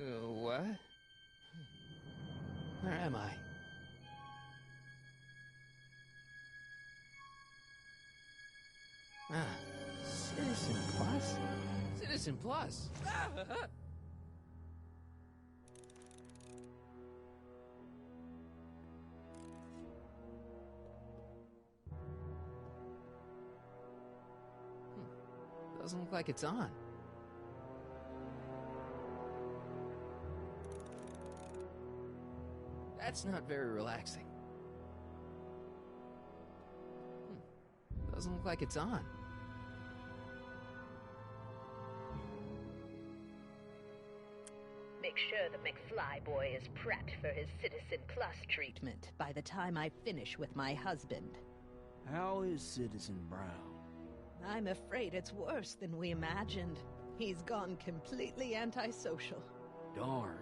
What? Where am I? Ah, Citizen Plus? Citizen Plus! Doesn't look like it's on. That's not very relaxing. Doesn't look like it's on. Make sure the McFly boy is prepped for his Citizen Plus treatment by the time I finish with my husband. How is Citizen Brown? I'm afraid it's worse than we imagined. He's gone completely antisocial. Darn.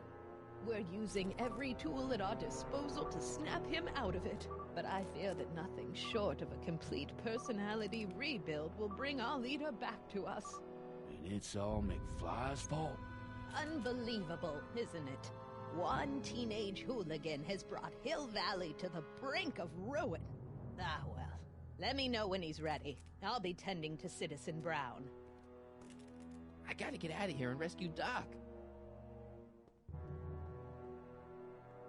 We're using every tool at our disposal to snap him out of it. But I fear that nothing short of a complete personality rebuild will bring our leader back to us. And it's all McFly's fault? Unbelievable, isn't it? One teenage hooligan has brought Hill Valley to the brink of ruin. Ah, well. Let me know when he's ready. I'll be tending to Citizen Brown. I gotta get out of here and rescue Doc.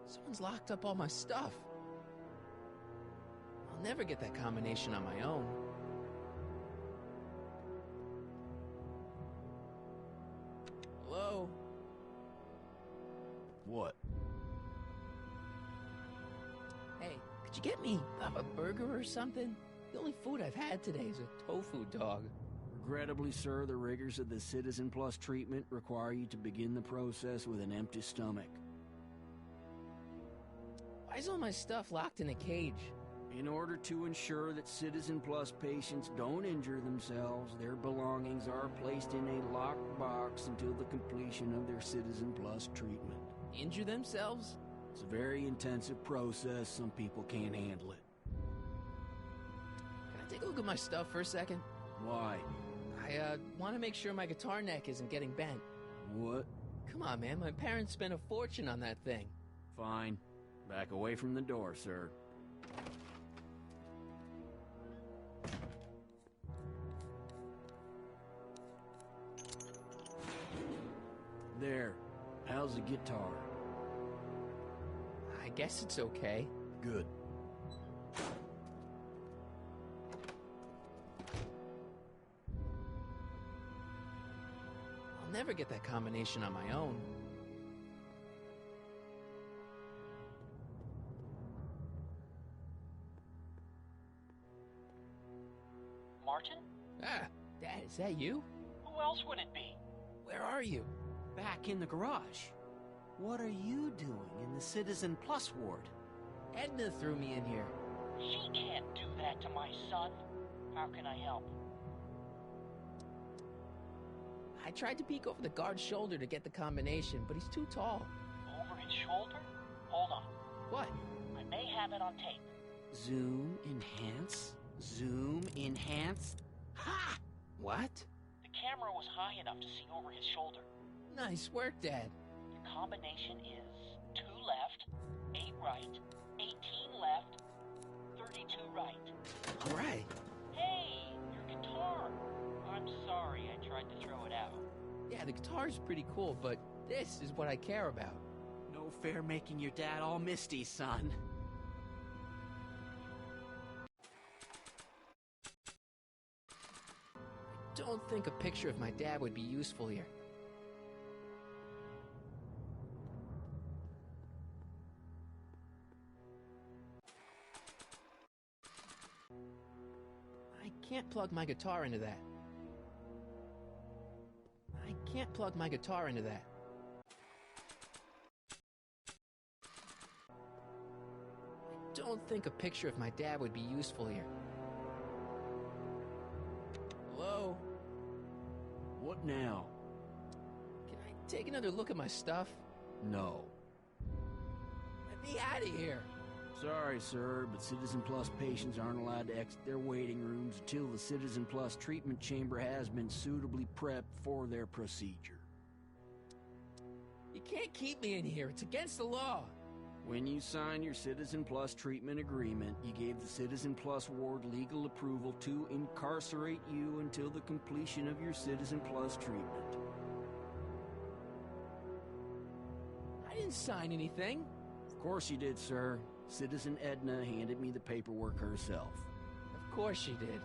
Someone's locked up all my stuff. I'll never get that combination on my own. Hello? What? Hey, could you get me a burger or something? The only food I've had today is a tofu dog. Regrettably, sir, the rigors of the Citizen Plus treatment require you to begin the process with an empty stomach. Why is all my stuff locked in a cage? In order to ensure that Citizen Plus patients don't injure themselves, their belongings are placed in a locked box until the completion of their Citizen Plus treatment. Injure themselves? It's a very intensive process. Some people can't handle it. Can I take a look at my stuff for a second? Why? I want to make sure my guitar neck isn't getting bent. What? Come on, man. My parents spent a fortune on that thing. Fine. Back away from the door, sir. There. How's the guitar? I guess it's okay. Good. I'll never get that combination on my own. Martin? Ah, Dad, is that you? Who else would it be? Where are you? Back in the garage. What are you doing in the Citizen Plus ward? Edna threw me in here. She can't do that to my son. How can I help? I tried to peek over the guard's shoulder to get the combination, but he's too tall. Over his shoulder? Hold on. What? I may have it on tape. Zoom, enhance, zoom, enhance. Ha! What? The camera was high enough to see over his shoulder. Nice work, Dad. The combination is 2 left, 8 right, 18 left, 32 right. All right. Hey, your guitar! I'm sorry I tried to throw it out. Yeah, the guitar's pretty cool, but this is what I care about. No fair making your dad all misty, son. I don't think a picture of my dad would be useful here. I can't plug my guitar into that. I can't plug my guitar into that. I don't think a picture of my dad would be useful here. Hello? What now? Can I take another look at my stuff? No. Let me out of here. Sorry, sir, but Citizen Plus patients aren't allowed to exit their waiting rooms until the Citizen Plus treatment chamber has been suitably prepped for their procedure. You can't keep me in here. It's against the law. When you signed your Citizen Plus treatment agreement, you gave the Citizen Plus ward legal approval to incarcerate you until the completion of your Citizen Plus treatment. I didn't sign anything. Of course you did, sir. Citizen Edna handed me the paperwork herself. Of course she did.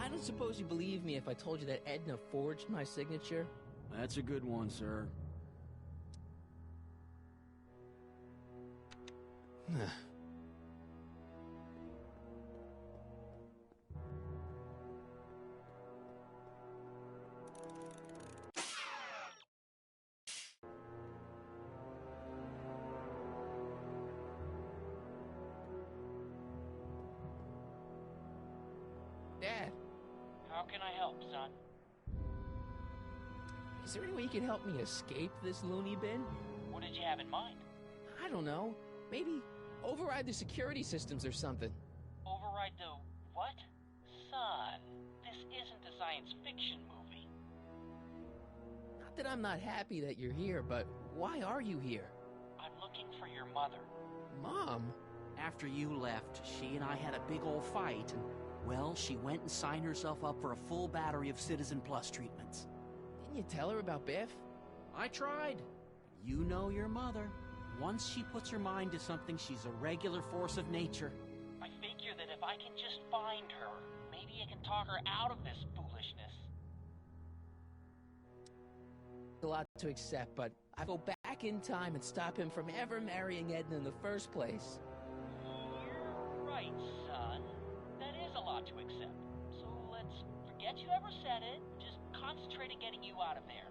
I don't suppose you believe me if I told you that Edna forged my signature? That's a good one, sir. Dad, How can I help, son? is there any way you can help me escape this loony bin? What did you have in mind? I don't know. Maybe override the security systems or something. Override the what? Son, this isn't a science fiction movie. Not that I'm not happy that you're here, but why are you here? I'm looking for your mother. Mom? After you left, she and I had a big old fight, and, well, she went and signed herself up for a full battery of Citizen Plus treatments. Didn't you tell her about Biff? I tried. You know your mother. Once she puts her mind to something, she's a regular force of nature. I figure that if I can just find her, maybe I can talk her out of this foolishness. A lot to accept, but I go back in time and stop him from ever marrying Edna in the first place. You're right, son. That is a lot to accept. So let's forget you ever said it. Just concentrate on getting you out of there.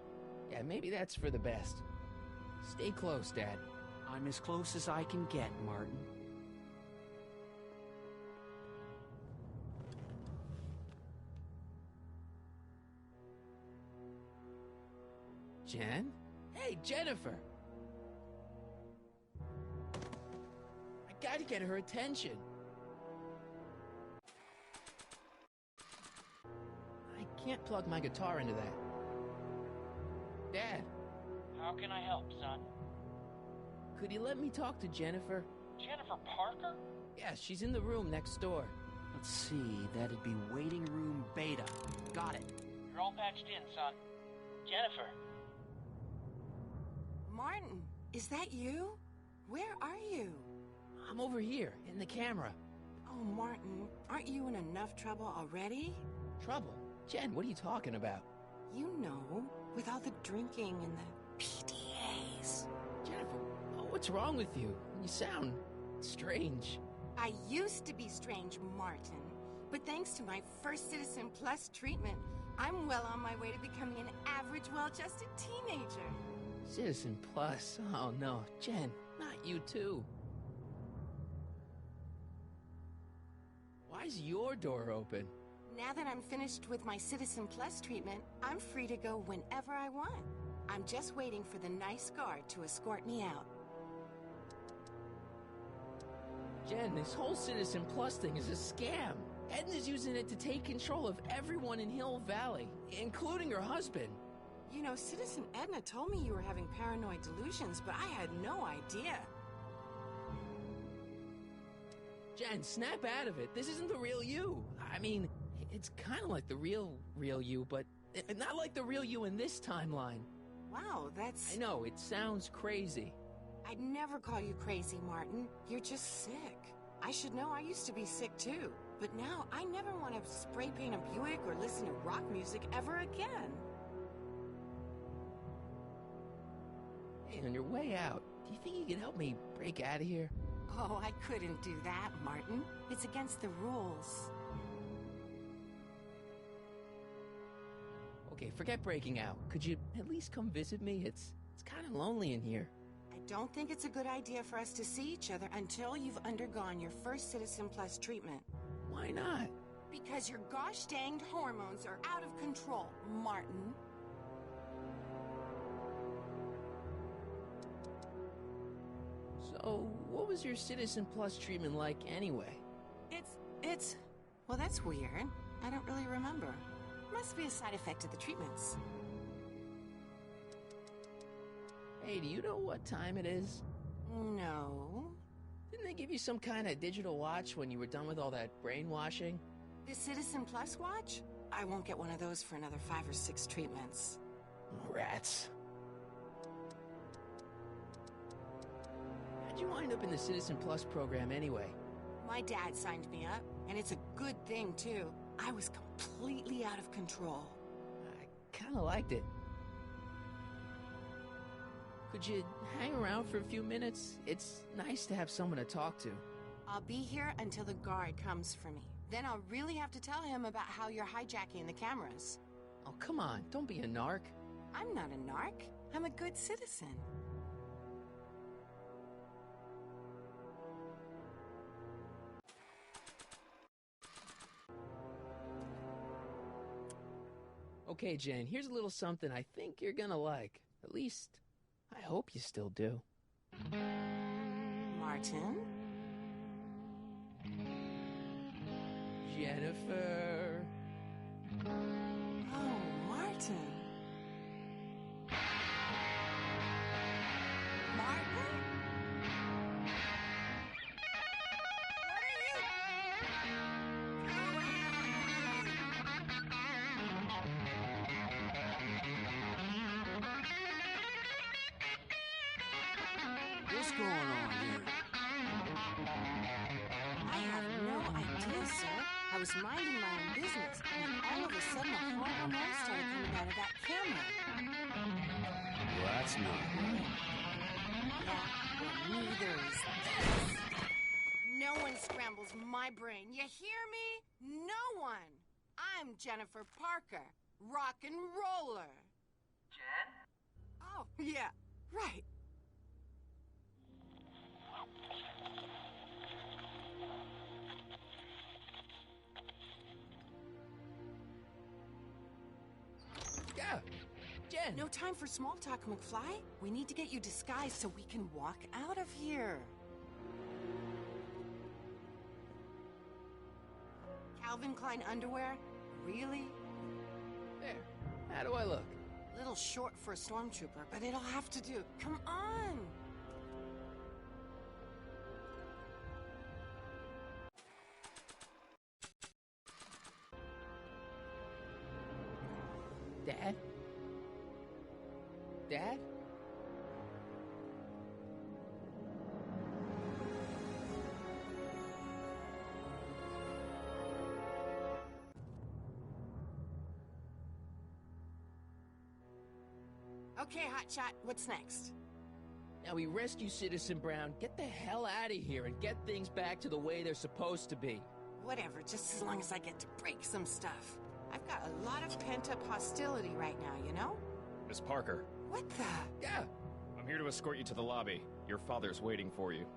Yeah, maybe that's for the best. Stay close, Dad. I'm as close as I can get, Martin. Jen? Hey, Jennifer! I gotta get her attention. I can't plug my guitar into that. Dad, How can I help, son? could you let me talk to Jennifer? Jennifer Parker? Yeah, she's in the room next door. Let's see, that'd be waiting room beta. Got it. You're all patched in, son. Jennifer. Martin, is that you? Where are you? I'm over here, in the camera. Oh, Martin, aren't you in enough trouble already? Trouble? Jen, what are you talking about? You know, with all the drinking and the PDAs. Jennifer, what's wrong with you? You sound strange. I used to be strange, Martin. But thanks to my first Citizen Plus treatment, I'm well on my way to becoming an average, well-adjusted teenager. Citizen Plus? Oh no, Jen, not you too. Why's your door open? Now that I'm finished with my Citizen Plus treatment, I'm free to go whenever I want. I'm just waiting for the nice guard to escort me out. Jen, this whole Citizen Plus thing is a scam. Edna's using it to take control of everyone in Hill Valley, including her husband. You know, Citizen Edna told me you were having paranoid delusions, but I had no idea. Jen, snap out of it. This isn't the real you. I mean, it's kind of like the real you, but not like the real you in this timeline. Wow, that's... I know, it sounds crazy. I'd never call you crazy, Martin. You're just sick. I should know I used to be sick too. But now I never want to spray paint a Buick or listen to rock music ever again. Hey, on your way out, do you think you can help me break out of here? Oh, I couldn't do that, Martin. It's against the rules. Okay, forget breaking out. Could you at least come visit me? It's kind of lonely in here. I don't think it's a good idea for us to see each other until you've undergone your first Citizen Plus treatment. Why not? Because your gosh danged hormones are out of control, Martin. So, what was your Citizen Plus treatment like anyway? Well, that's weird. I don't really remember. Must be a side effect of the treatments. Hey, do you know what time it is? No. Didn't they give you some kind of digital watch when you were done with all that brainwashing? The Citizen Plus watch? I won't get one of those for another 5 or 6 treatments. Rats. How'd you wind up in the Citizen Plus program anyway? My dad signed me up, and it's a good thing, too. I was completely out of control. I kinda liked it. Could you hang around for a few minutes? It's nice to have someone to talk to. I'll be here until the guard comes for me. Then I'll really have to tell him about how you're hijacking the cameras. Oh, come on, don't be a narc. I'm not a narc. I'm a good citizen. Okay, Jen, here's a little something I think you're gonna like. At least, I hope you still do. Martin? Jennifer. Oh, Martin. Martin? What's going on here? I have no idea, sir. I was minding my own business, and all of a sudden a horrible noise started coming out of that camera. Well, that's not right. Yeah, well, neither is this. No one scrambles my brain. You hear me? No one. I'm Jennifer Parker, rock and roller. Jen? Oh, yeah, right. Yeah, Jen. No time for small talk, McFly. We need to get you disguised so we can walk out of here. Calvin Klein underwear? Really? There. How do I look? Little short for a stormtrooper, but it'll have to do. Come on! Dad? Dad? Okay, Hotshot, what's next? Now we rescue Citizen Brown, get the hell out of here, and get things back to the way they're supposed to be. Whatever, just as long as I get to break some stuff. I've got a lot of pent-up hostility right now, you know? Miss Parker, What the? Yeah. I'm here to escort you to the lobby. Your father's waiting for you.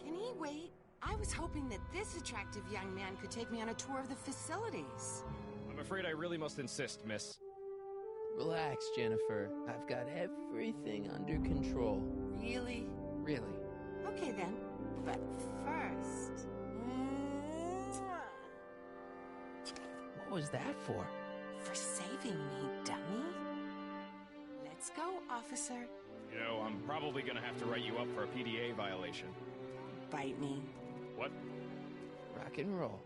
Can he wait? I was hoping that this attractive young man could take me on a tour of the facilities. I'm afraid I really must insist, miss. Relax, Jennifer. I've got everything under control. Really? Really. Okay then. But first... What was that for? For saving me, dummy. Let's go, officer. You know, I'm probably gonna have to write you up for a PDA violation. Bite me. What? Rock and roll.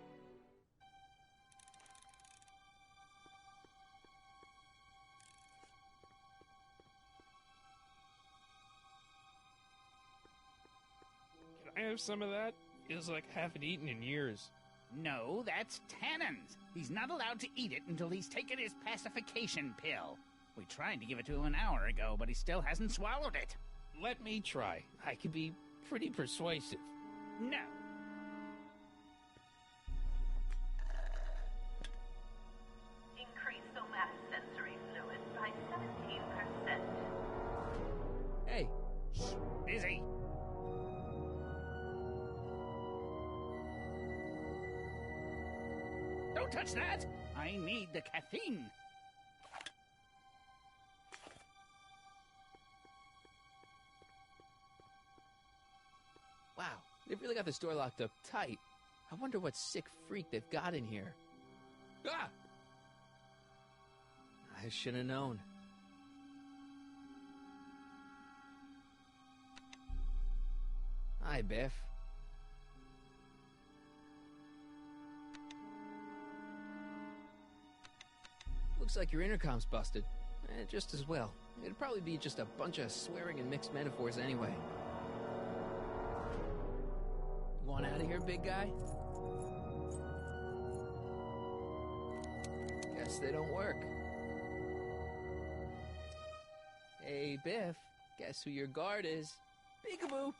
Can I have some of that? Feels like I haven't eaten in years. No, that's Tannen's. He's not allowed to eat it until he's taken his pacification pill. We tried to give it to him an hour ago, but he still hasn't swallowed it. Let me try. I can be pretty persuasive. No. Increase somatosensory fluid by 17%. Hey, Busy. Don't touch that! I need the caffeine. wow. They've really got the store locked up tight. I wonder what sick freak they've got in here. Ah! I should have known. Hi, Biff. Looks like your intercom's busted. Just as well. It'd probably be just a bunch of swearing and mixed metaphors anyway. You want out of here, big guy? Guess they don't work. Hey, Biff. Guess who your guard is? Peekaboo!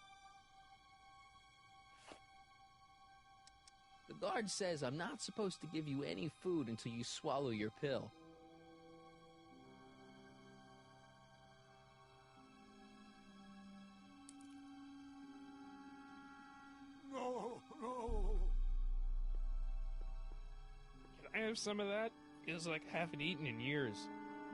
The guard says I'm not supposed to give you any food until you swallow your pill. No. Can I have some of that? Feels like I haven't eaten in years.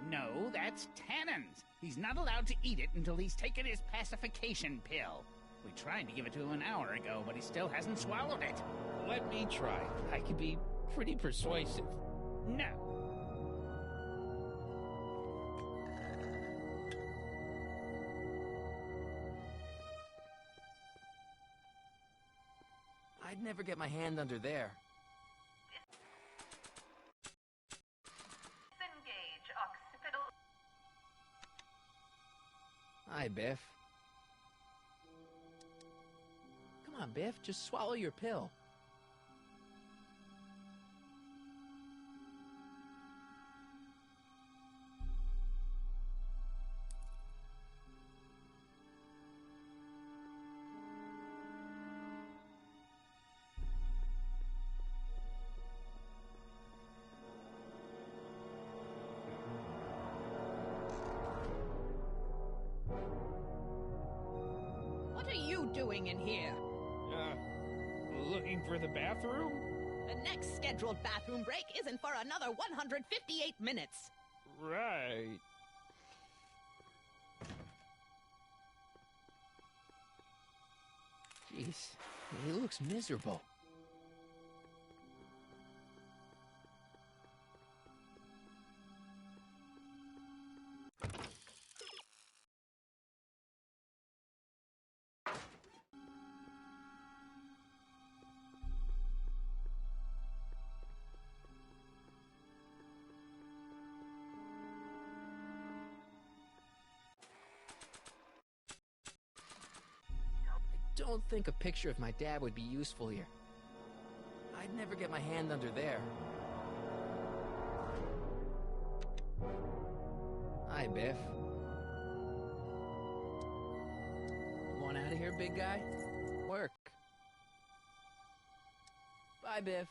No, that's Tannen's. He's not allowed to eat it until he's taken his pacification pill. We tried to give it to him an hour ago, but he still hasn't swallowed it. Let me try. I can be pretty persuasive. No. I'd never get my hand under there. Disengage occipital. Hi, Biff. Come on, Biff, just swallow your pill. What are you doing in here? Looking for the bathroom? The next scheduled bathroom break isn't for another 158 minutes. Right. Jeez, he looks miserable. I don't think a picture of my dad would be useful here. I'd never get my hand under there. Hi, Biff. You want out of here, big guy? Work. Bye, Biff.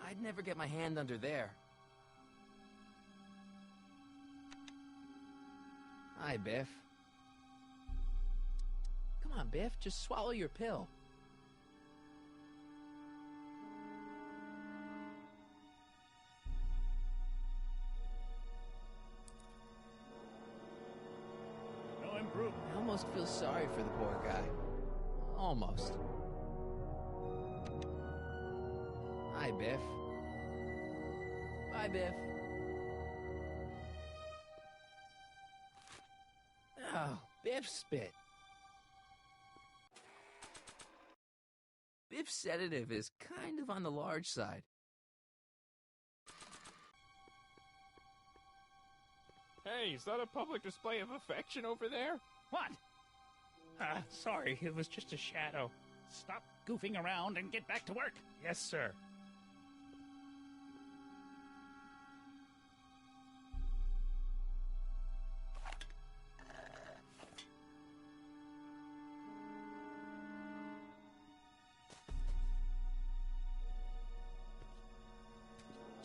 I'd never get my hand under there. Hi, Biff. Come on, Biff, just swallow your pill. No improvement. I almost feel sorry for the poor guy. Almost. Hi, Biff. Bye, Biff. Oh, Biff spit. Biff's sedative is kind of on the large side. Hey, is that a public display of affection over there? What? Sorry, it was just a shadow. Stop goofing around and get back to work. Yes, sir.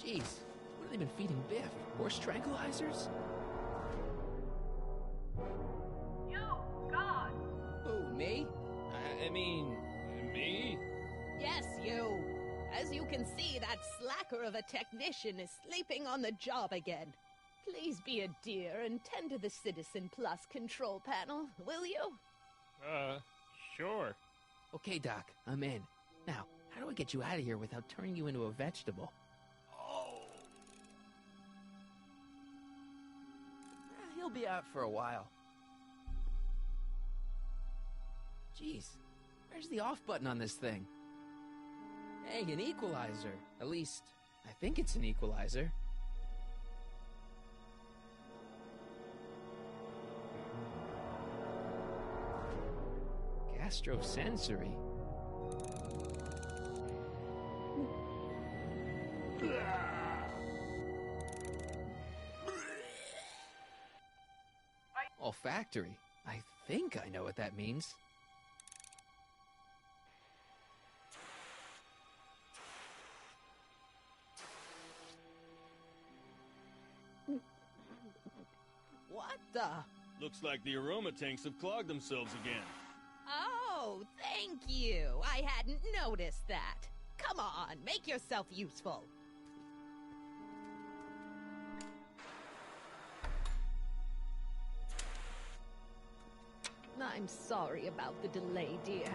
Jeez, what have they been feeding Biff? Horse tranquilizers? You, God. Who, me? I mean, me? Yes, you. As you can see, that that slacker of a technician is sleeping on the job again. Please be a dear and tend to the Citizen Plus control panel, will you? Sure. Okay, Doc, I'm in. Now, how do I get you out of here without turning you into a vegetable? He'll be out for a while. Jeez, where's the off button on this thing? Hey, an equalizer. At least, I think it's an equalizer. Gastrosensory. Olfactory. I think I know what that means. What the? Looks like the aroma tanks have clogged themselves again. Oh, thank you. I hadn't noticed that. Come on, make yourself useful. I'm sorry about the delay, dear.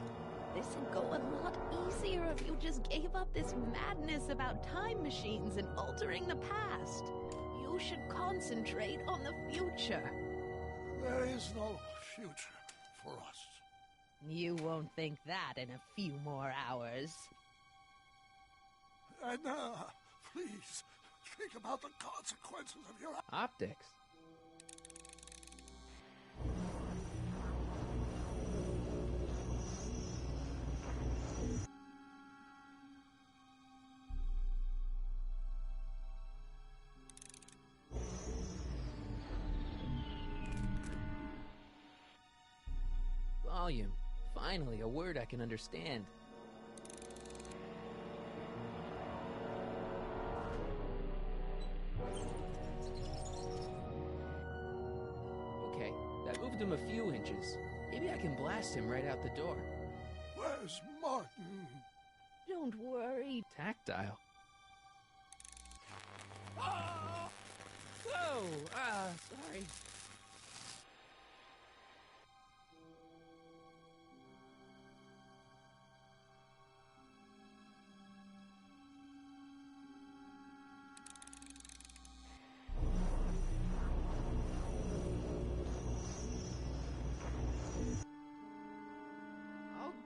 This'd go a lot easier if you just gave up this madness about time machines and altering the past. You should concentrate on the future. There is no future for us. You won't think that in a few more hours. Edna, please, think about the consequences of your... Optics. Volume. Finally, a word I can understand. Okay, that moved him a few inches. Maybe I can blast him right out the door. Where's Martin? Don't worry. Tactile. Oh! Whoa! Sorry.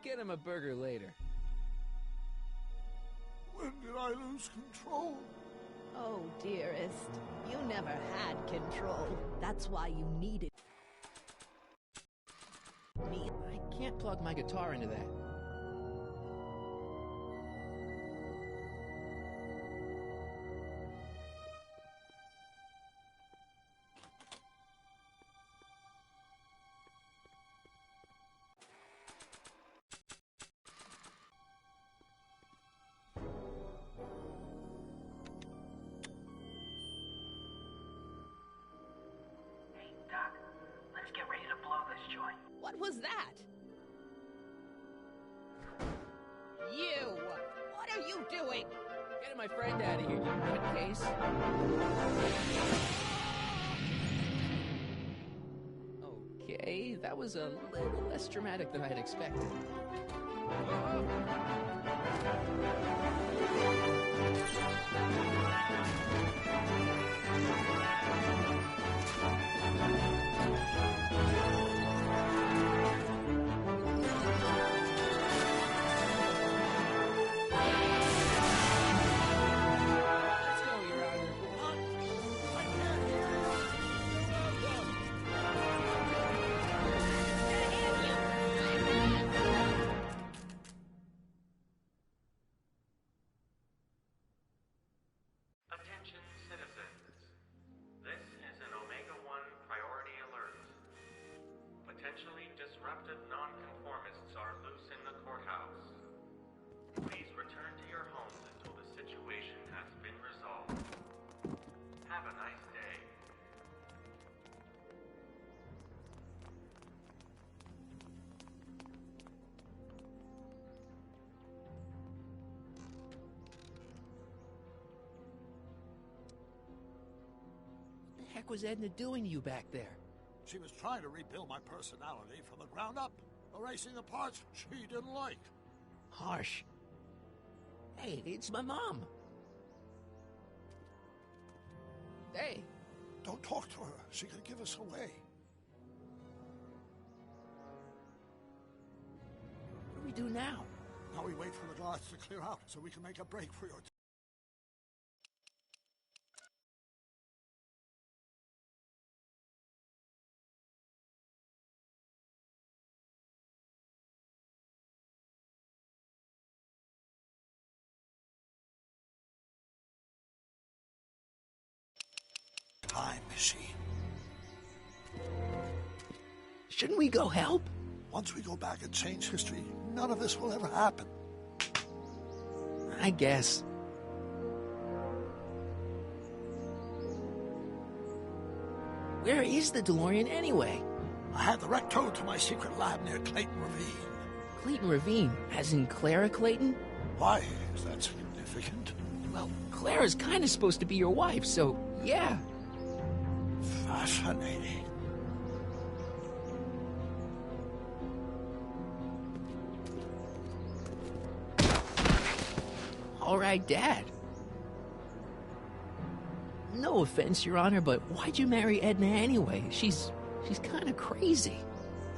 Get him a burger later. When did I lose control? Oh, dearest, you never had control. That's why you needed me. I can't plug my guitar into that. What was that? You! What are you doing? Getting my friend out of here, you nutcase. Okay, that was a little less dramatic than I had expected. heck was Edna doing to you back there? She was trying to rebuild my personality from the ground up, erasing the parts she didn't like. Harsh. Hey, it's my mom. Hey. Don't talk to her. She could give us away. What do we do now? Now we wait for the guards to clear out so we can make a break for your... time machine. Shouldn't we go help? Once we go back and change history, none of this will ever happen. I guess. Where is the DeLorean anyway? I had the wreck towed to my secret lab near Clayton Ravine. Clayton Ravine, as in Clara Clayton? Why is that significant? Well, Clara's kind of supposed to be your wife, so yeah. Fascinating. All right, Dad. No offense, Your Honor, but why'd you marry Edna anyway? She's kind of crazy.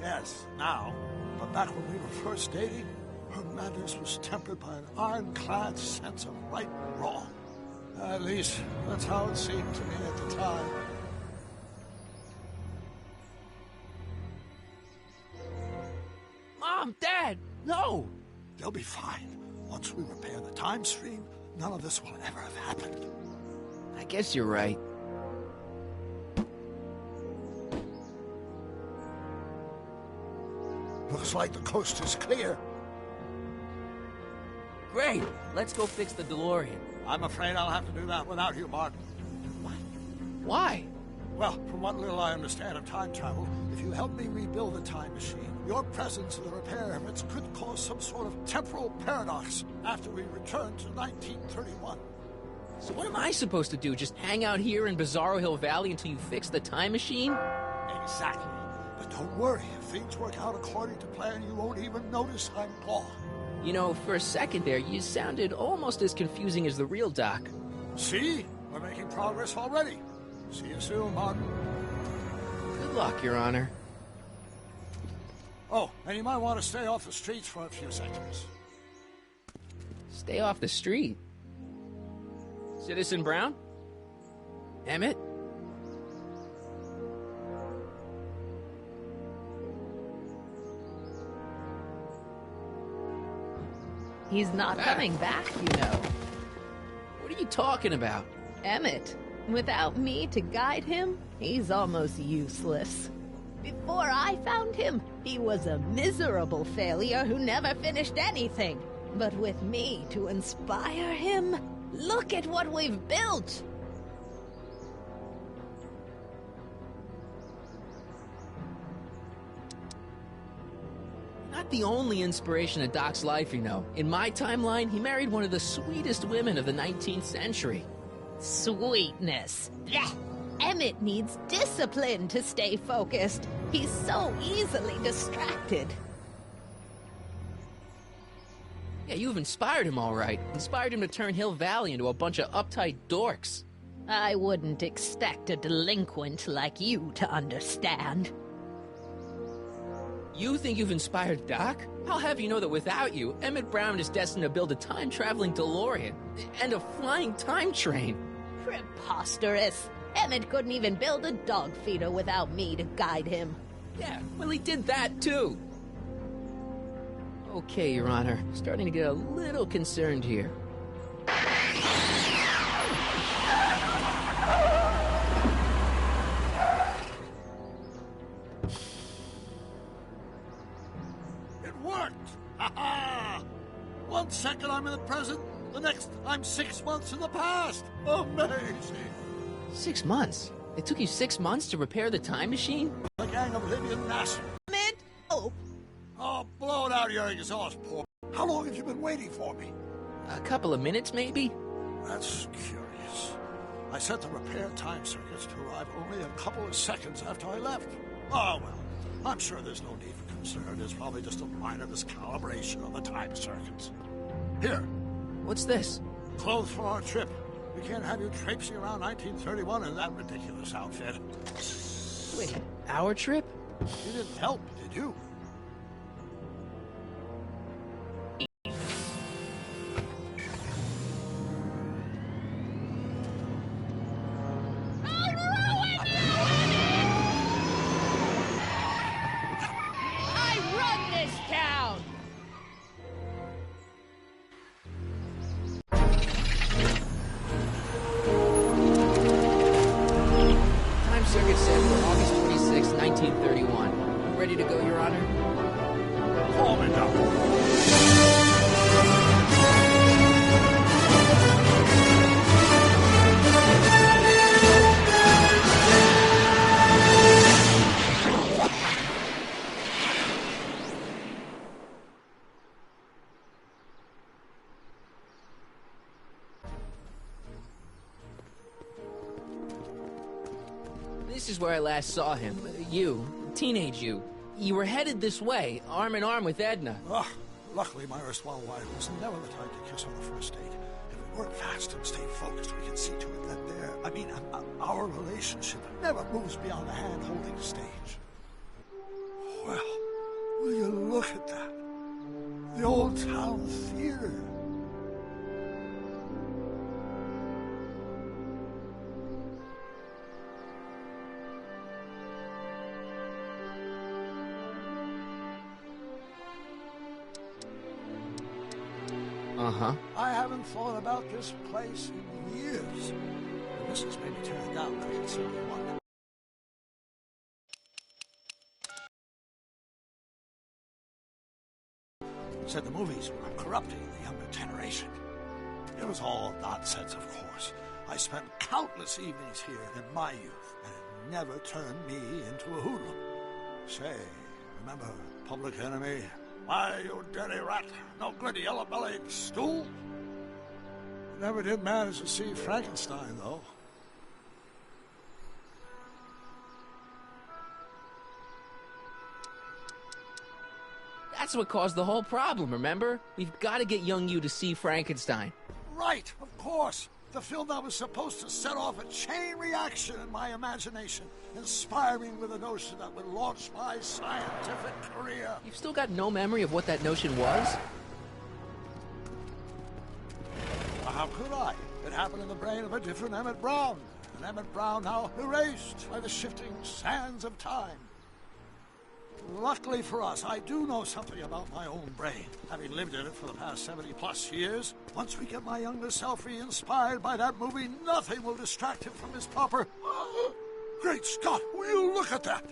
Yes, now. But back when we were first dating, her madness was tempered by an ironclad sense of right and wrong. At least, that's how it seemed to me at the time. Mom, Dad, no! They'll be fine. Once we repair the time stream, none of this will ever have happened. I guess you're right. Looks like the coast is clear. Great! Let's go fix the DeLorean. I'm afraid I'll have to do that without you, Martin. What? Why? Well, from what little I understand of time travel, if you help me rebuild the time machine, your presence in the repair efforts could cause some sort of temporal paradox after we return to 1931. So what am I supposed to do? Just hang out here in Bizarro Hill Valley until you fix the time machine? Exactly. But don't worry, if things work out according to plan, you won't even notice I'm gone. You know, for a second there, you sounded almost as confusing as the real Doc. See? We're making progress already. See you soon, Martin. Good luck, Your Honor. Oh, and you might want to stay off the streets for a few seconds. Stay off the street? Citizen Brown? Emmett? He's not coming back, you know. What are you talking about? Emmett. Without me to guide him, he's almost useless. Before I found him, he was a miserable failure who never finished anything. But with me to inspire him, look at what we've built! Not the only inspiration of Doc's life, you know. In my timeline, he married one of the sweetest women of the 19th century. Sweetness. Blech. Emmett needs discipline to stay focused. He's so easily distracted. Yeah, you've inspired him all right. Inspired him to turn Hill Valley into a bunch of uptight dorks. I wouldn't expect a delinquent like you to understand. You think you've inspired Doc? I'll have you know that without you, Emmett Brown is destined to build a time-traveling DeLorean and a flying time train. Preposterous. Emmett couldn't even build a dog feeder without me to guide him. Yeah, well, he did that, too. Okay, Your Honor. Starting to get a little concerned here. It worked! Ha-ha! 1 second I'm in the present, the next I'm 6 months in the past. Amazing! 6 months? It took you 6 months to repair the time machine? The gang of Libyan Nasser. Emmett! Oh! Oh, blow it out of your exhaust, poor. How long have you been waiting for me? A couple of minutes, maybe? That's curious. I set the repair time circuits to arrive only a couple of seconds after I left. Oh, well, I'm sure there's no need for concern. It's probably just a minor miscalibration of the time circuits. Here. What's this? Clothes for our trip. We can't have you traipsing around 1931 in that ridiculous outfit. Wait, our trip? You didn't help, did you? Circuit set for August 26, 1931. Ready to go, Your Honor? Call me down. This is where I last saw him. You, teenage you. You were headed this way, arm in arm with Edna. Luckily, my erstwhile wife was never the type to kiss on the first date. If we work fast and stay focused, we can see to it that our relationship never moves beyond the hand-holding stage. Well, will you look at that? The Old Town Theater. Uh-huh. I haven't thought about this place in years. The missus made me turn it down, but I can certainly want. Said the movies were corrupting the younger generation. It was all nonsense, of course. I spent countless evenings here in my youth, and it never turned me into a hoodlum. Say, remember Public Enemy? Why, you dirty rat, no good yellow-bellied stool. Never did manage to see Frankenstein, though. That's what caused the whole problem, remember? We've got to get young you to see Frankenstein. Right, of course. The film that was supposed to set off a chain reaction in my imagination, inspiring with a notion that would launch my scientific career. You've still got no memory of what that notion was? How could I? It happened in the brain of a different Emmett Brown. An Emmett Brown now erased by the shifting sands of time. Luckily for us, I do know something about my own brain, having lived in it for the past 70-plus years. Once we get my younger self re-inspired by that movie, nothing will distract him from his proper... Great Scott, will you look at that?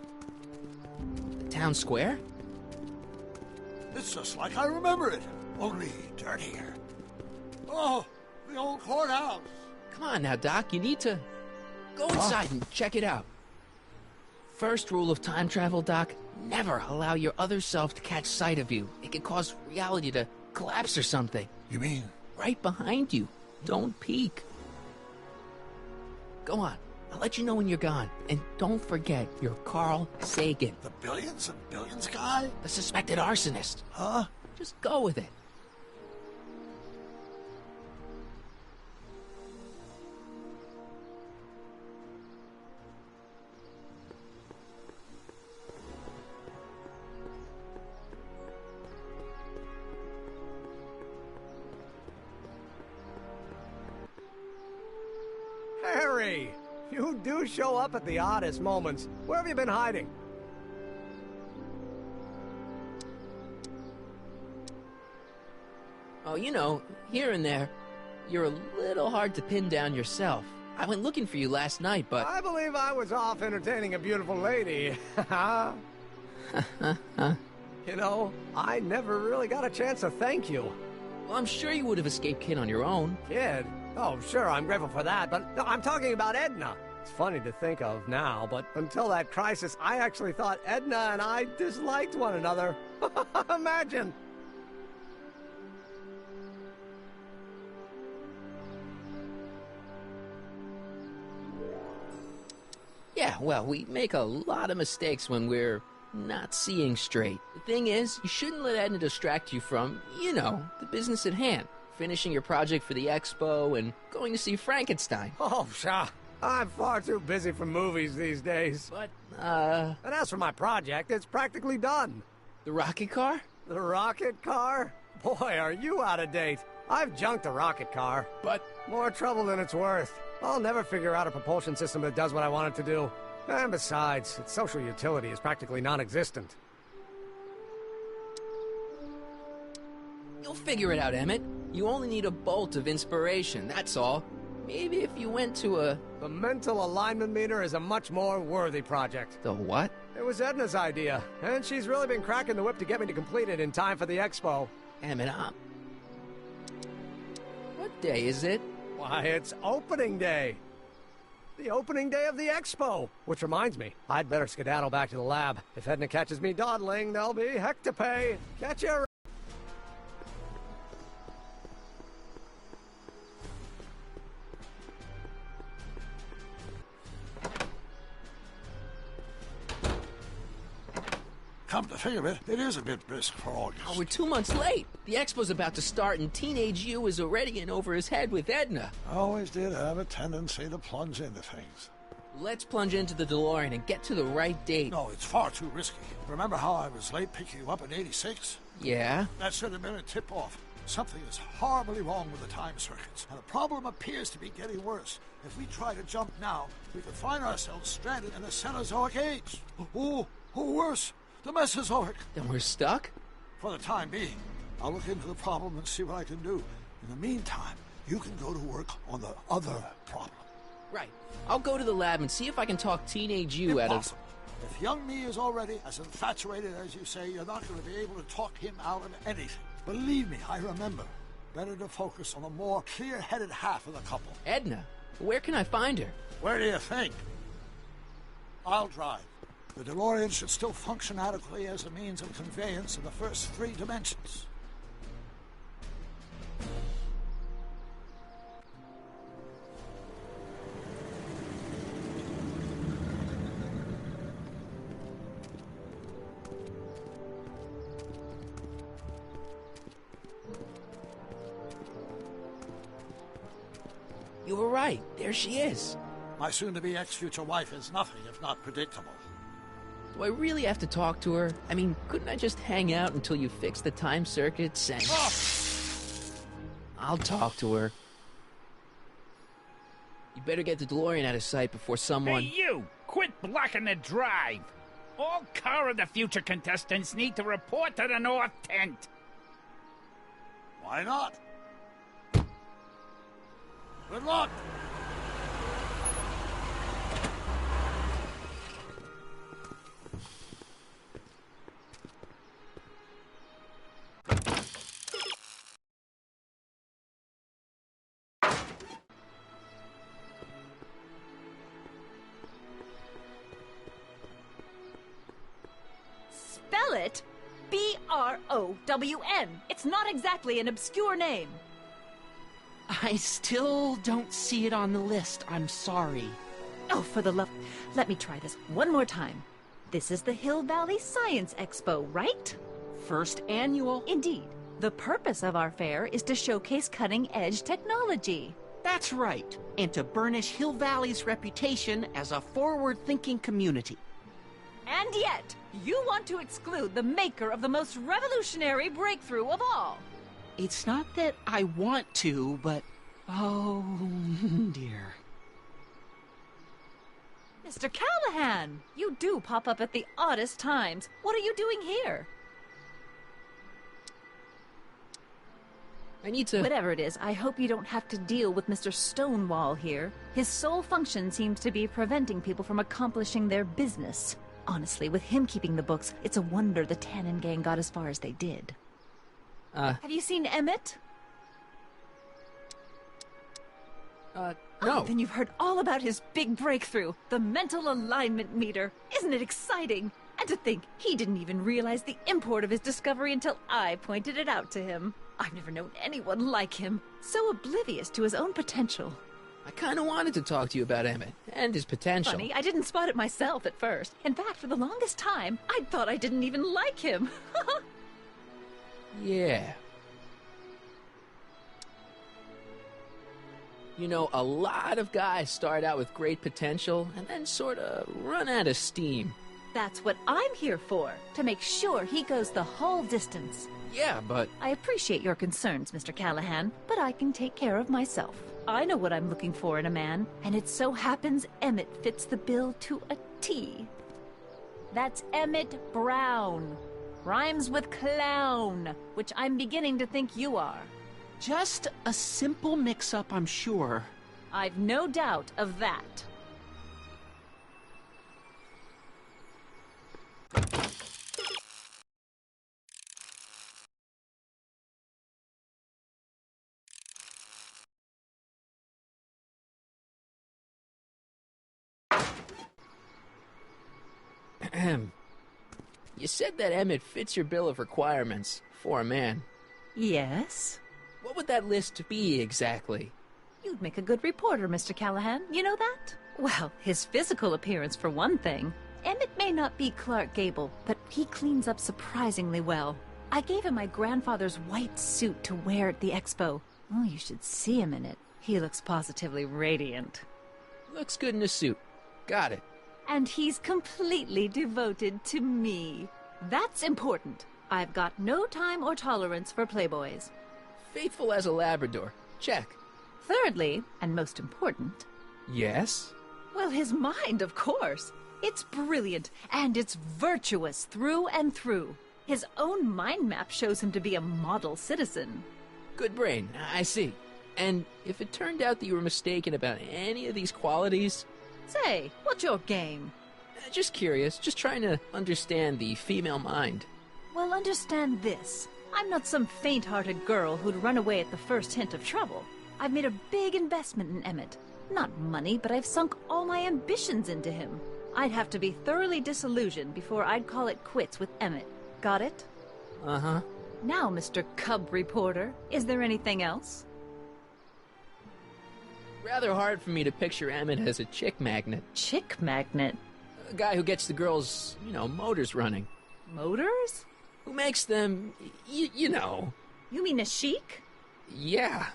The town square? It's just like I remember it, only dirtier. Oh, the old courthouse. Come on now, Doc, you need to go inside and check it out. First rule of time travel, Doc, never allow your other self to catch sight of you. It could cause reality to collapse or something. You mean? Right behind you. Don't peek. Go on. I'll let you know when you're gone. And don't forget, you're Carl Sagan. The billions and billions guy? The suspected arsonist. Huh? Just go with it. Harry! You do show up at the oddest moments. Where have you been hiding? Oh, you know, here and there. You're a little hard to pin down yourself. I went looking for you last night, but... I believe I was off entertaining a beautiful lady. You know, I never really got a chance to thank you. Well, I'm sure you would have escaped Kid on your own. Kid? Oh, sure, I'm grateful for that, but no, I'm talking about Edna. It's funny to think of now, but until that crisis, I actually thought Edna and I disliked one another. Imagine! Yeah, well, we make a lot of mistakes when we're not seeing straight. The thing is, you shouldn't let Edna distract you from, the business at hand. Finishing your project for the expo and going to see Frankenstein. Oh, pshaw. I'm far too busy for movies these days. But, And as for my project, it's practically done. The rocket car? The rocket car? Boy, are you out of date. I've junked the rocket car. But... more trouble than it's worth. I'll never figure out a propulsion system that does what I want it to do. And besides, its social utility is practically non-existent. You'll figure it out, Emmett. You only need a bolt of inspiration, that's all. Maybe if you went to a... The mental alignment meter is a much more worthy project. The what? It was Edna's idea, and she's really been cracking the whip to get me to complete it in time for the expo. Emmett, what day is it? Why, it's opening day. The opening day of the expo. Which reminds me, I'd better skedaddle back to the lab. If Edna catches me dawdling, there'll be heck to pay. Catch you. Come to think of it, it is a bit brisk for August. Oh, we're 2 months late. The expo's about to start, and Teenage You is already in over his head with Edna. I always did have a tendency to plunge into things. Let's plunge into the DeLorean and get to the right date. No, it's far too risky. Remember how I was late picking you up in '86? Yeah? That should have been a tip-off. Something is horribly wrong with the time circuits, and the problem appears to be getting worse. If we try to jump now, we could find ourselves stranded in the Cenozoic age. Or worse, the Mesozoic. Then we're stuck? For the time being. I'll look into the problem and see what I can do. In the meantime, you can go to work on the other problem. Right. I'll go to the lab and see if I can talk Teenage You out of... If young me is already as infatuated as you say, you're not going to be able to talk him out of anything. Believe me, I remember. Better to focus on the more clear-headed half of the couple. Edna, where can I find her? Where do you think? I'll drive. The DeLorean should still function adequately as a means of conveyance in the first 3 dimensions. You were right. There she is. My soon-to-be ex-future wife is nothing if not predictable. Do I really have to talk to her? I mean, couldn't I just hang out until you fix the time circuits and... I'll talk to her. You better get the DeLorean out of sight before someone... Hey, you! Quit blocking the drive! All Car of the Future contestants need to report to the North Tent. Why not? Good luck! Spell it B-R-O-W-N. It's not exactly an obscure name. I still don't see it on the list. I'm sorry. Oh, for the love... Let me try this one more time. This is the Hill Valley Science Expo, right? First annual. Indeed. The purpose of our fair is to showcase cutting-edge technology. That's right. And to burnish Hill Valley's reputation as a forward-thinking community. And yet, you want to exclude the maker of the most revolutionary breakthrough of all. It's not that I want to, but... oh, dear. Mr. Callahan, you do pop up at the oddest times. What are you doing here? I need to... Whatever it is, I hope you don't have to deal with Mr. Stonewall here. His sole function seems to be preventing people from accomplishing their business. Honestly, with him keeping the books, it's a wonder the Tannen gang got as far as they did. Have you seen Emmett? No. Oh, then you've heard all about his big breakthrough, the mental alignment meter. Isn't it exciting? And to think, he didn't even realize the import of his discovery until I pointed it out to him. I've never known anyone like him, so oblivious to his own potential. I kind of wanted to talk to you about Emmett and his potential. Funny, I didn't spot it myself at first. In fact, for the longest time, I thought I didn't even like him. Yeah. You know, a lot of guys start out with great potential and then sort of run out of steam. That's what I'm here for, to make sure he goes the whole distance. Yeah, but... I appreciate your concerns, Mr. Callahan, but I can take care of myself. I know what I'm looking for in a man, and it so happens Emmett fits the bill to a T. That's Emmett Brown. Rhymes with clown, which I'm beginning to think you are. Just a simple mix-up, I'm sure. I've no doubt of that. You said that Emmett fits your bill of requirements for a man. Yes? What would that list be exactly? You'd make a good reporter, Mr. Callahan. You know that? Well, his physical appearance for one thing. Emmett may not be Clark Gable, but he cleans up surprisingly well. I gave him my grandfather's white suit to wear at the expo. Oh, you should see him in it. He looks positively radiant. Looks good in a suit. Got it. And he's completely devoted to me. That's important. I've got no time or tolerance for playboys. Faithful as a Labrador. Check. Thirdly, and most important... Yes? Well, his mind, of course. It's brilliant, and it's virtuous through and through. His own mind map shows him to be a model citizen. Good brain, I see. And if it turned out that you were mistaken about any of these qualities... Say, what's your game? Just curious, just trying to understand the female mind. Well, understand this. I'm not some faint-hearted girl who'd run away at the first hint of trouble. I've made a big investment in Emmett. Not money, but I've sunk all my ambitions into him. I'd have to be thoroughly disillusioned before I'd call it quits with Emmett. Got it? Uh-huh. Now, Mr. Cub Reporter, is there anything else? Rather hard for me to picture Emmett as a chick magnet. Chick magnet? A guy who gets the girls, motors running. Motors? Who makes them, you know. You mean a chic? Yeah.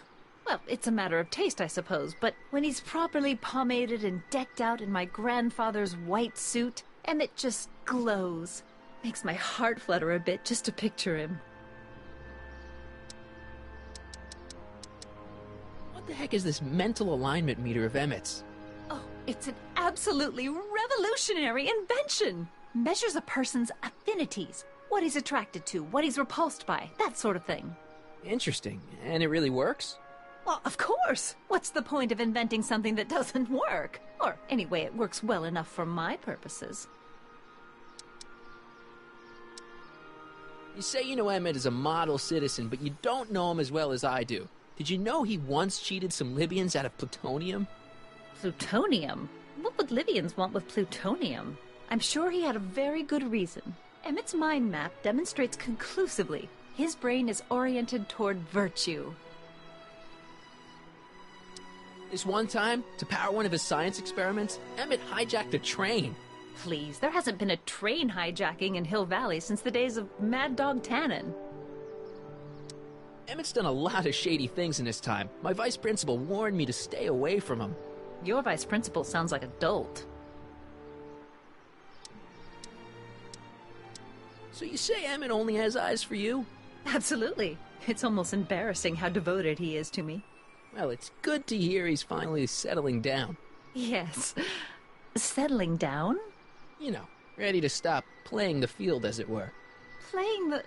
Well, it's a matter of taste, I suppose, but when he's properly pomaded and decked out in my grandfather's white suit, Emmett just glows. Makes my heart flutter a bit just to picture him. What the heck is this mental alignment meter of Emmett's? Oh, it's an absolutely revolutionary invention! Measures a person's affinities, what he's attracted to, what he's repulsed by, that sort of thing. Interesting. And it really works? Well, of course! What's the point of inventing something that doesn't work? Or, anyway, it works well enough for my purposes. You say you know Emmett is a model citizen, but you don't know him as well as I do. Did you know he once cheated some Libyans out of plutonium? Plutonium? What would Libyans want with plutonium? I'm sure he had a very good reason. Emmett's mind map demonstrates conclusively his brain is oriented toward virtue. This one time, to power one of his science experiments, Emmett hijacked a train. Please, there hasn't been a train hijacking in Hill Valley since the days of Mad Dog Tannen. Emmett's done a lot of shady things in his time. My vice principal warned me to stay away from him. Your vice principal sounds like a dolt. So you say Emmett only has eyes for you? Absolutely. It's almost embarrassing how devoted he is to me. Well, it's good to hear he's finally settling down. Yes. Settling down? You know, ready to stop playing the field, as it were. Playing the...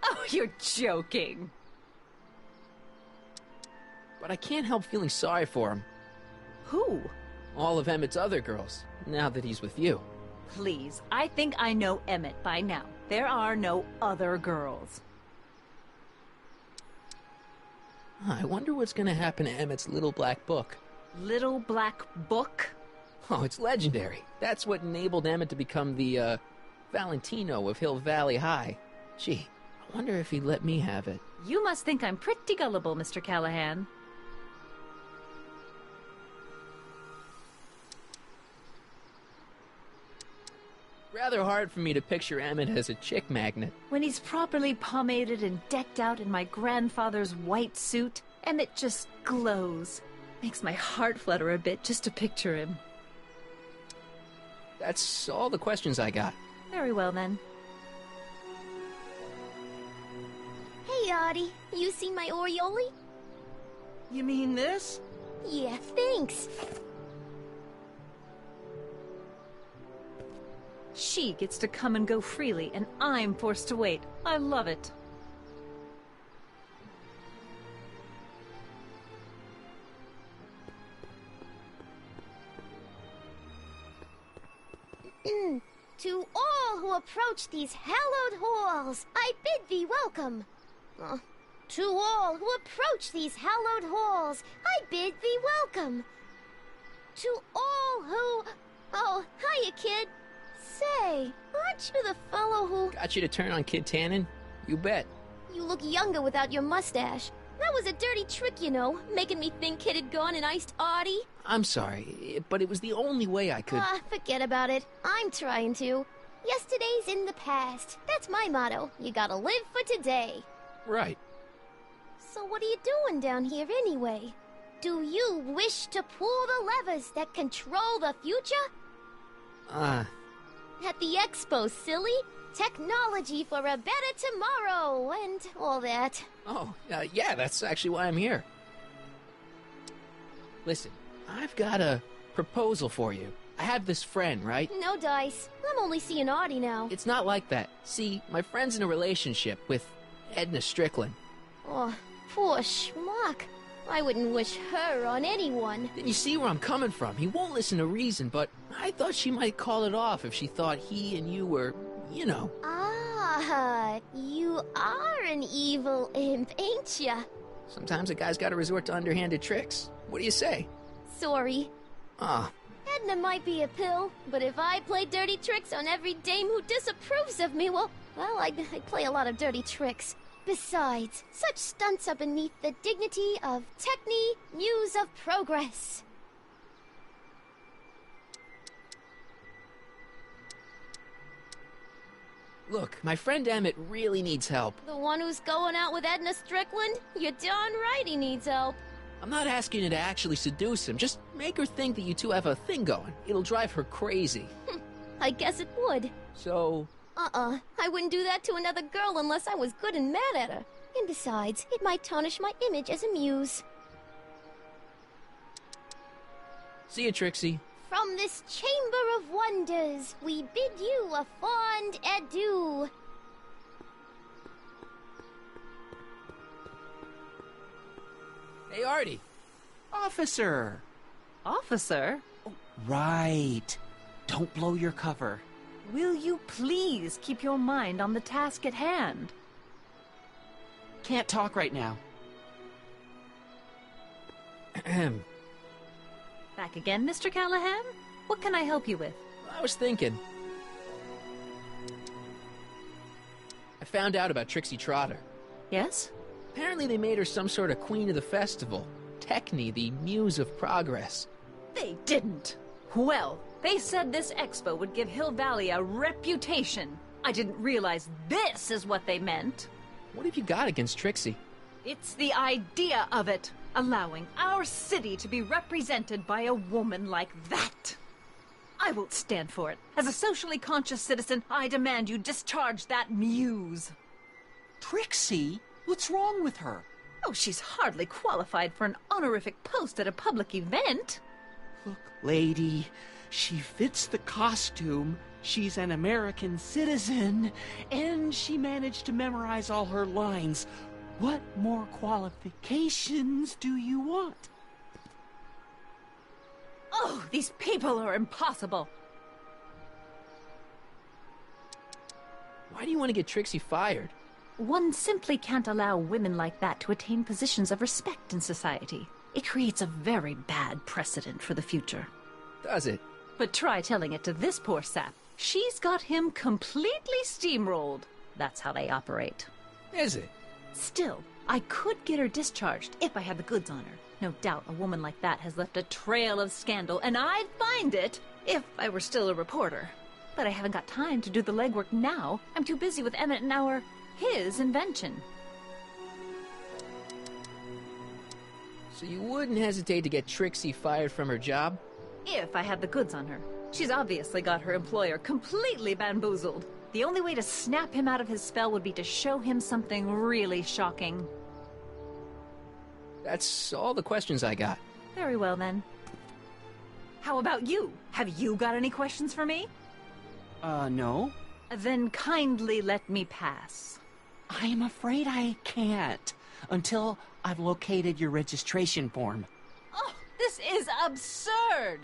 Oh, you're joking. But I can't help feeling sorry for him. Who? All of Emmett's other girls, now that he's with you. Please, I think I know Emmett by now. There are no other girls. I wonder what's going to happen to Emmett's little black book. Little black book? Oh, it's legendary. That's what enabled Emmett to become the, Valentino of Hill Valley High. Gee, I wonder if he'd let me have it. You must think I'm pretty gullible, Mr. Callahan. Rather hard for me to picture Emmett as a chick magnet. When he's properly pomaded and decked out in my grandfather's white suit, Emmett just glows. Makes my heart flutter a bit just to picture him. That's all the questions I got. Very well, then. Hey, Artie. You seen my Oriole? You mean this? Yeah, thanks. She gets to come and go freely, and I'm forced to wait. I love it. To all who approach these hallowed halls, I bid thee welcome. To all who approach these hallowed halls, I bid thee welcome. To all who... Oh, hiya, kid. Say, aren't you the fellow who... Got you to turn on Kid Tannen? You bet. You look younger without your mustache. That was a dirty trick, you know, making me think Kid had gone and iced Artie. I'm sorry, but it was the only way I could... Forget about it. I'm trying to. Yesterday's in the past. That's my motto. You gotta live for today. Right. So what are you doing down here anyway? Do you wish to pull the levers that control the future? At the expo, silly. Technology for a better tomorrow, and all that. Oh, yeah, that's actually why I'm here. Listen, I've got a proposal for you. I have this friend, right? No dice. I'm only seeing Artie now. It's not like that. See, my friend's in a relationship with Edna Strickland. Oh, poor schmuck. I wouldn't wish her on anyone. Then you see where I'm coming from. He won't listen to reason, but I thought she might call it off if she thought he and you were, you know. Ah, you are an evil imp, ain't ya? Sometimes a guy's gotta resort to underhanded tricks. What do you say? Sorry. Ah. Edna might be a pill, but if I play dirty tricks on every dame who disapproves of me, well, I'd play a lot of dirty tricks. Besides, such stunts are beneath the dignity of Techne, Muse of Progress. Look, my friend Emmett really needs help. The one who's going out with Edna Strickland? You're darn right he needs help. I'm not asking you to actually seduce him. Just make her think that you two have a thing going. It'll drive her crazy. I guess it would. So... I wouldn't do that to another girl unless I was good and mad at her. And besides, it might tarnish my image as a muse. See you, Trixie. From this chamber of wonders, we bid you a fond adieu. Hey, Artie. Officer. Officer? Oh, right. Don't blow your cover. Will you please keep your mind on the task at hand? Can't talk right now. Back again, Mr. Callahan? What can I help you with? I was thinking. I found out about Trixie Trotter. Yes? Apparently they made her some sort of queen of the festival. Techne, the Muse of Progress. They didn't. Well, they said this expo would give Hill Valley a reputation. I didn't realize this is what they meant. What have you got against Trixie? It's the idea of it. Allowing our city to be represented by a woman like that. I won't stand for it. As a socially conscious citizen, I demand you discharge that muse. Trixie? What's wrong with her? Oh, she's hardly qualified for an honorific post at a public event. Look, lady, she fits the costume. She's an American citizen, and she managed to memorize all her lines. What more qualifications do you want? Oh, these people are impossible. Why do you want to get Trixie fired? One simply can't allow women like that to attain positions of respect in society. It creates a very bad precedent for the future. Does it? But try telling it to this poor sap. She's got him completely steamrolled. That's how they operate. Is it? Still, I could get her discharged if I had the goods on her. No doubt a woman like that has left a trail of scandal, and I'd find it if I were still a reporter. But I haven't got time to do the legwork now. I'm too busy with Emmett and his invention. So you wouldn't hesitate to get Trixie fired from her job? If I had the goods on her. She's obviously got her employer completely bamboozled. The only way to snap him out of his spell would be to show him something really shocking. That's all the questions I got. Very well, then. How about you? Have you got any questions for me? No. Then kindly let me pass. I'm afraid I can't, until I've located your registration form. Oh, this is absurd!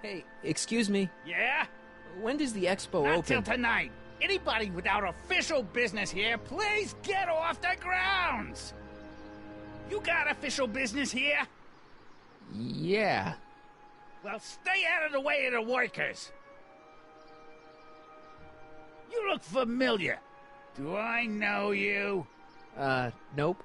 Hey, excuse me. Yeah? When does the expo Not open? till tonight. Anybody without official business here, please get off the grounds! You got official business here? Yeah. Well, stay out of the way of the workers. You look familiar. Do I know you? Nope.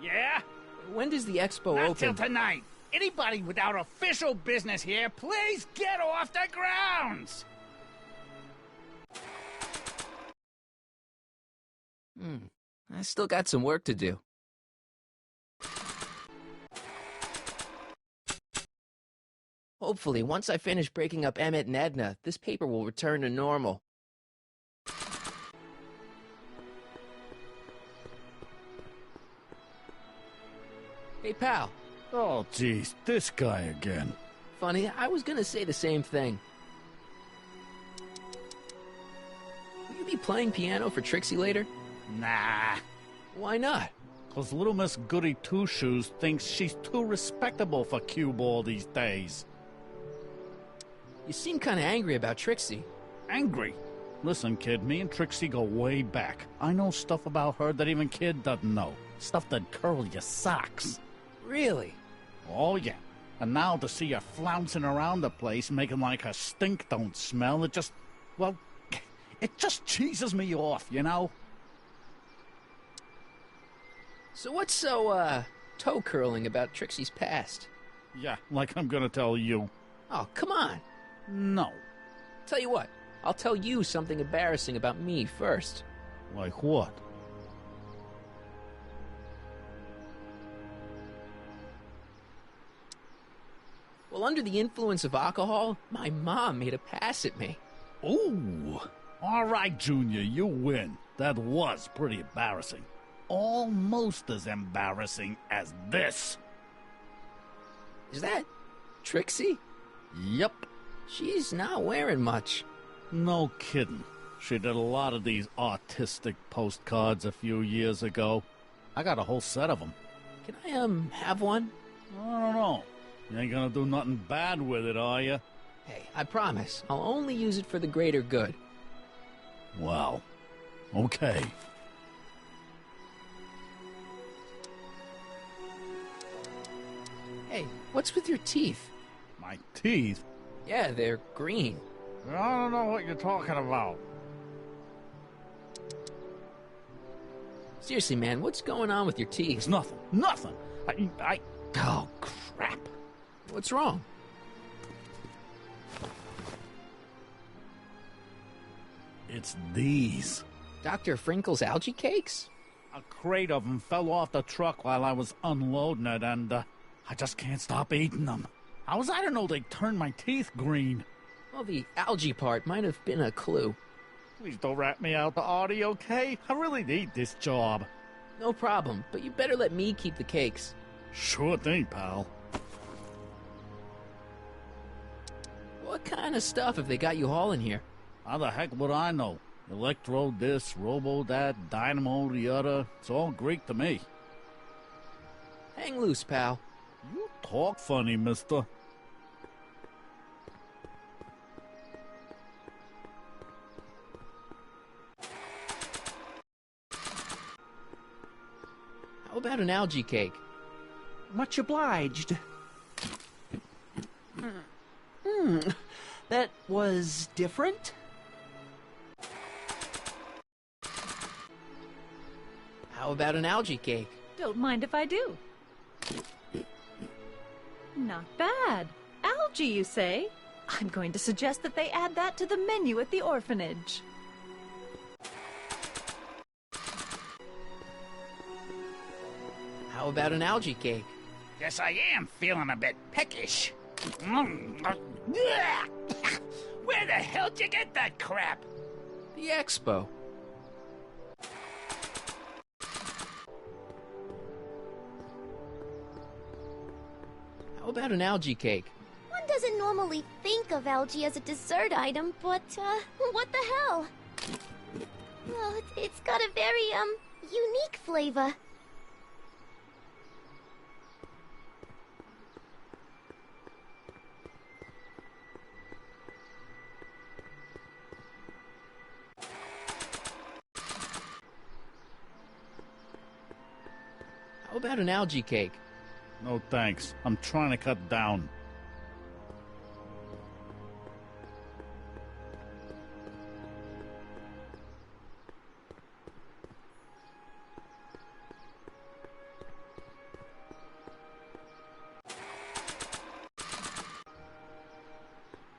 Yeah? When does the expo Not open? till tonight. Anybody without official business here, please get off the grounds! I still got some work to do. Hopefully, once I finish breaking up Emmett and Edna, this paper will return to normal. Hey, pal. Oh, geez, this guy again. Funny, I was gonna say the same thing. Will you be playing piano for Trixie later? Nah. Why not? 'Cause little Miss Goody Two-Shoes thinks she's too respectable for cue ball these days. You seem kinda angry about Trixie. Angry? Listen, kid, me and Trixie go way back. I know stuff about her that even Kid doesn't know. Stuff that'd curl your socks. Really? Oh, yeah. And now to see her flouncing around the place, making like her stink don't smell, it just cheeses me off, you know? So what's so, toe-curling about Trixie's past? Yeah, like I'm gonna tell you. Oh, come on. No. Tell you what, I'll tell you something embarrassing about me first. Like what? Well, under the influence of alcohol, my mom made a pass at me. Ooh. All right, Junior, you win. That was pretty embarrassing. Almost as embarrassing as this. Is that Trixie? Yep. She's not wearing much. No kidding. She did a lot of these artistic postcards a few years ago. I got a whole set of them. Can I, have one? I don't know. You ain't gonna do nothing bad with it, are you? Hey, I promise. I'll only use it for the greater good. Well, okay. Hey, what's with your teeth? My teeth? Yeah, they're green. I don't know what you're talking about. Seriously, man, what's going on with your teeth? It's nothing. Nothing. Oh, crap. What's wrong? It's these. Dr. Frinkle's algae cakes? A crate of them fell off the truck while I was unloading it, and I just can't stop eating them. How was I to know they'd turn my teeth green? Well, the algae part might have been a clue. Please don't rat me out to Artie, okay? I really need this job. No problem, but you better let me keep the cakes. Sure thing, pal. What kind of stuff have they got you hauling here? How the heck would I know? Electro this, Robo that, Dynamo the other. It's all Greek to me. Hang loose, pal. You talk funny, mister. How about an algae cake? Much obliged. That was different? How about an algae cake? Don't mind if I do. Not bad. Algae, you say? I'm going to suggest that they add that to the menu at the orphanage. How about an algae cake? Yes, I am feeling a bit peckish. Where the hell did you get that crap? The expo. How about an algae cake? One doesn't normally think of algae as a dessert item, but, what the hell? Well, it's got a very, unique flavor. How about an algae cake? No thanks. I'm trying to cut down.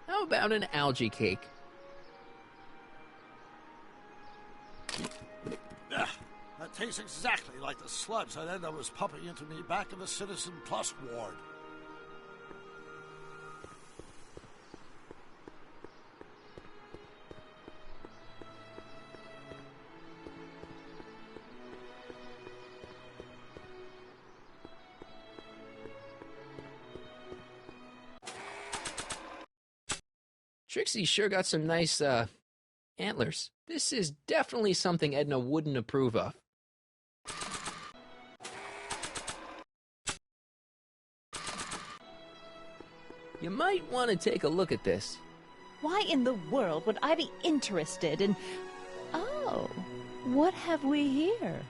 How about an algae cake? That tastes exactly like the sludge that Edna was pumping into me back in the Citizen Plus ward. Trixie sure got some nice, antlers. This is definitely something Edna wouldn't approve of. You might want to take a look at this. Why in the world would I be interested in... Oh, what have we here?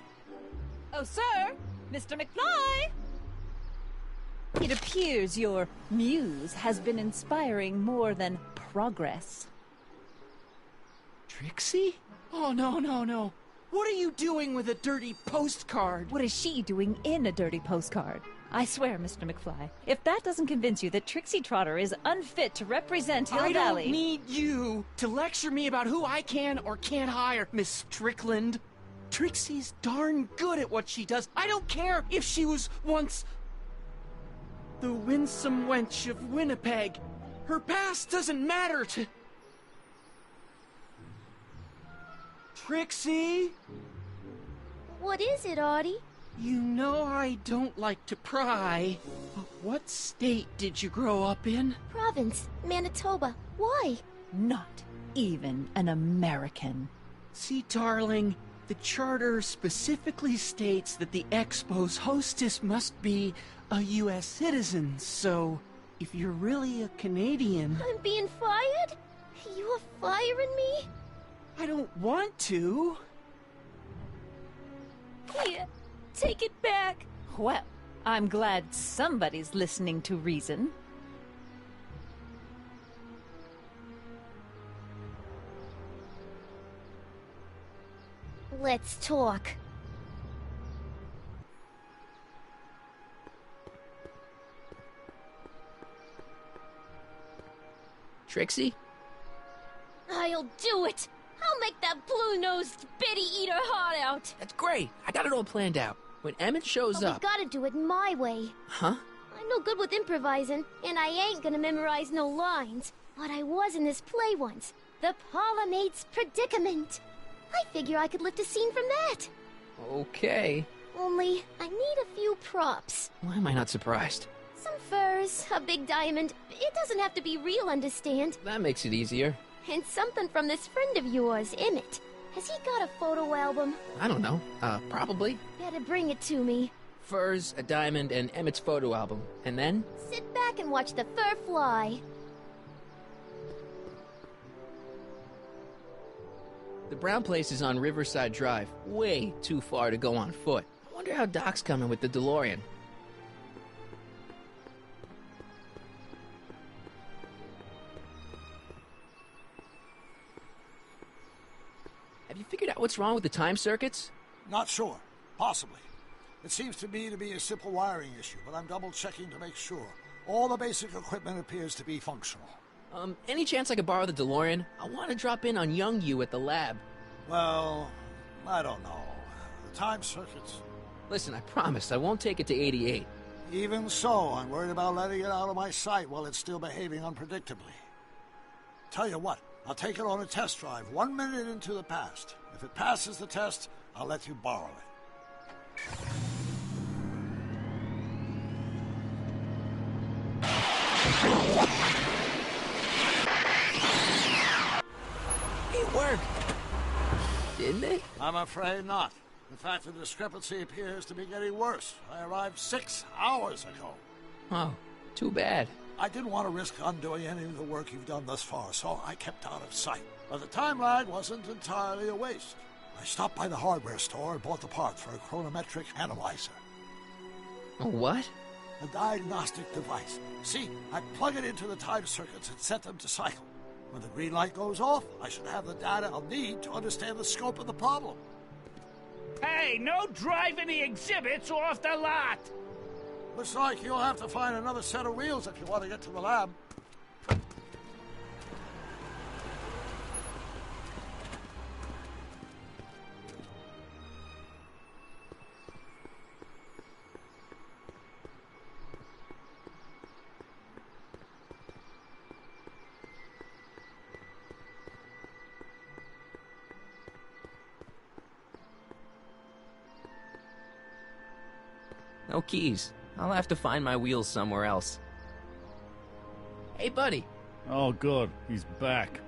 Oh, sir! Mr. McFly! It appears your muse has been inspiring more than progress. Trixie? Oh, no. What are you doing with a dirty postcard? What is she doing in a dirty postcard? I swear, Mr. McFly, if that doesn't convince you that Trixie Trotter is unfit to represent Hill Valley... I don't need you to lecture me about who I can or can't hire, Miss Strickland. Trixie's darn good at what she does. I don't care if she was once the winsome wench of Winnipeg. Her past doesn't matter to... Trixie? What is it, Artie? You know I don't like to pry, but what state did you grow up in? Province, Manitoba. Why? Not even an American. See, darling, the charter specifically states that the Expo's hostess must be a U.S. citizen, so if you're really a Canadian... I'm being fired? You are firing me? I don't want to. Here, take it back. Well, I'm glad somebody's listening to reason. Let's talk. Trixie? I'll do it! I'll make that blue-nosed bitty eat her heart out! That's great. I got it all planned out. When Emmett shows But up... we gotta do it my way. Huh? I'm no good with improvising, and I ain't gonna memorize no lines. But I was in this play once. The Parlor-Maid's Predicament. I figure I could lift a scene from that. Okay. Only, I need a few props. Why am I not surprised? Some furs, a big diamond. It doesn't have to be real, understand? That makes it easier. And something from this friend of yours, Emmett. Has he got a photo album? I don't know. Probably. Better bring it to me. Furs, a diamond, and Emmett's photo album. And then? Sit back and watch the fur fly. The brown place is on Riverside Drive. Way too far to go on foot. I wonder how Doc's coming with the DeLorean. that what's wrong with the time circuits? Not sure. Possibly. It seems to me to be a simple wiring issue, but I'm double-checking to make sure. All the basic equipment appears to be functional. Any chance I could borrow the DeLorean? I want to drop in on young you at the lab. Well, I don't know. The time circuits... Listen, I promise I won't take it to 88. Even so, I'm worried about letting it out of my sight while it's still behaving unpredictably. Tell you what, I'll take it on a test drive 1 minute into the past. If it passes the test, I'll let you borrow it. It worked. Didn't it? I'm afraid not. In fact, the discrepancy appears to be getting worse. I arrived 6 hours ago. Oh, too bad. I didn't want to risk undoing any of the work you've done thus far, so I kept out of sight. But the time lag wasn't entirely a waste. I stopped by the hardware store and bought the parts for a chronometric analyzer. A what? A diagnostic device. See, I plug it into the time circuits and set them to cycle. When the green light goes off, I should have the data I'll need to understand the scope of the problem. Hey, no driving the exhibits off the lot! Looks like you'll have to find another set of wheels if you want to get to the lab. No keys. I'll have to find my wheels somewhere else. Hey, buddy. Oh, good. He's back.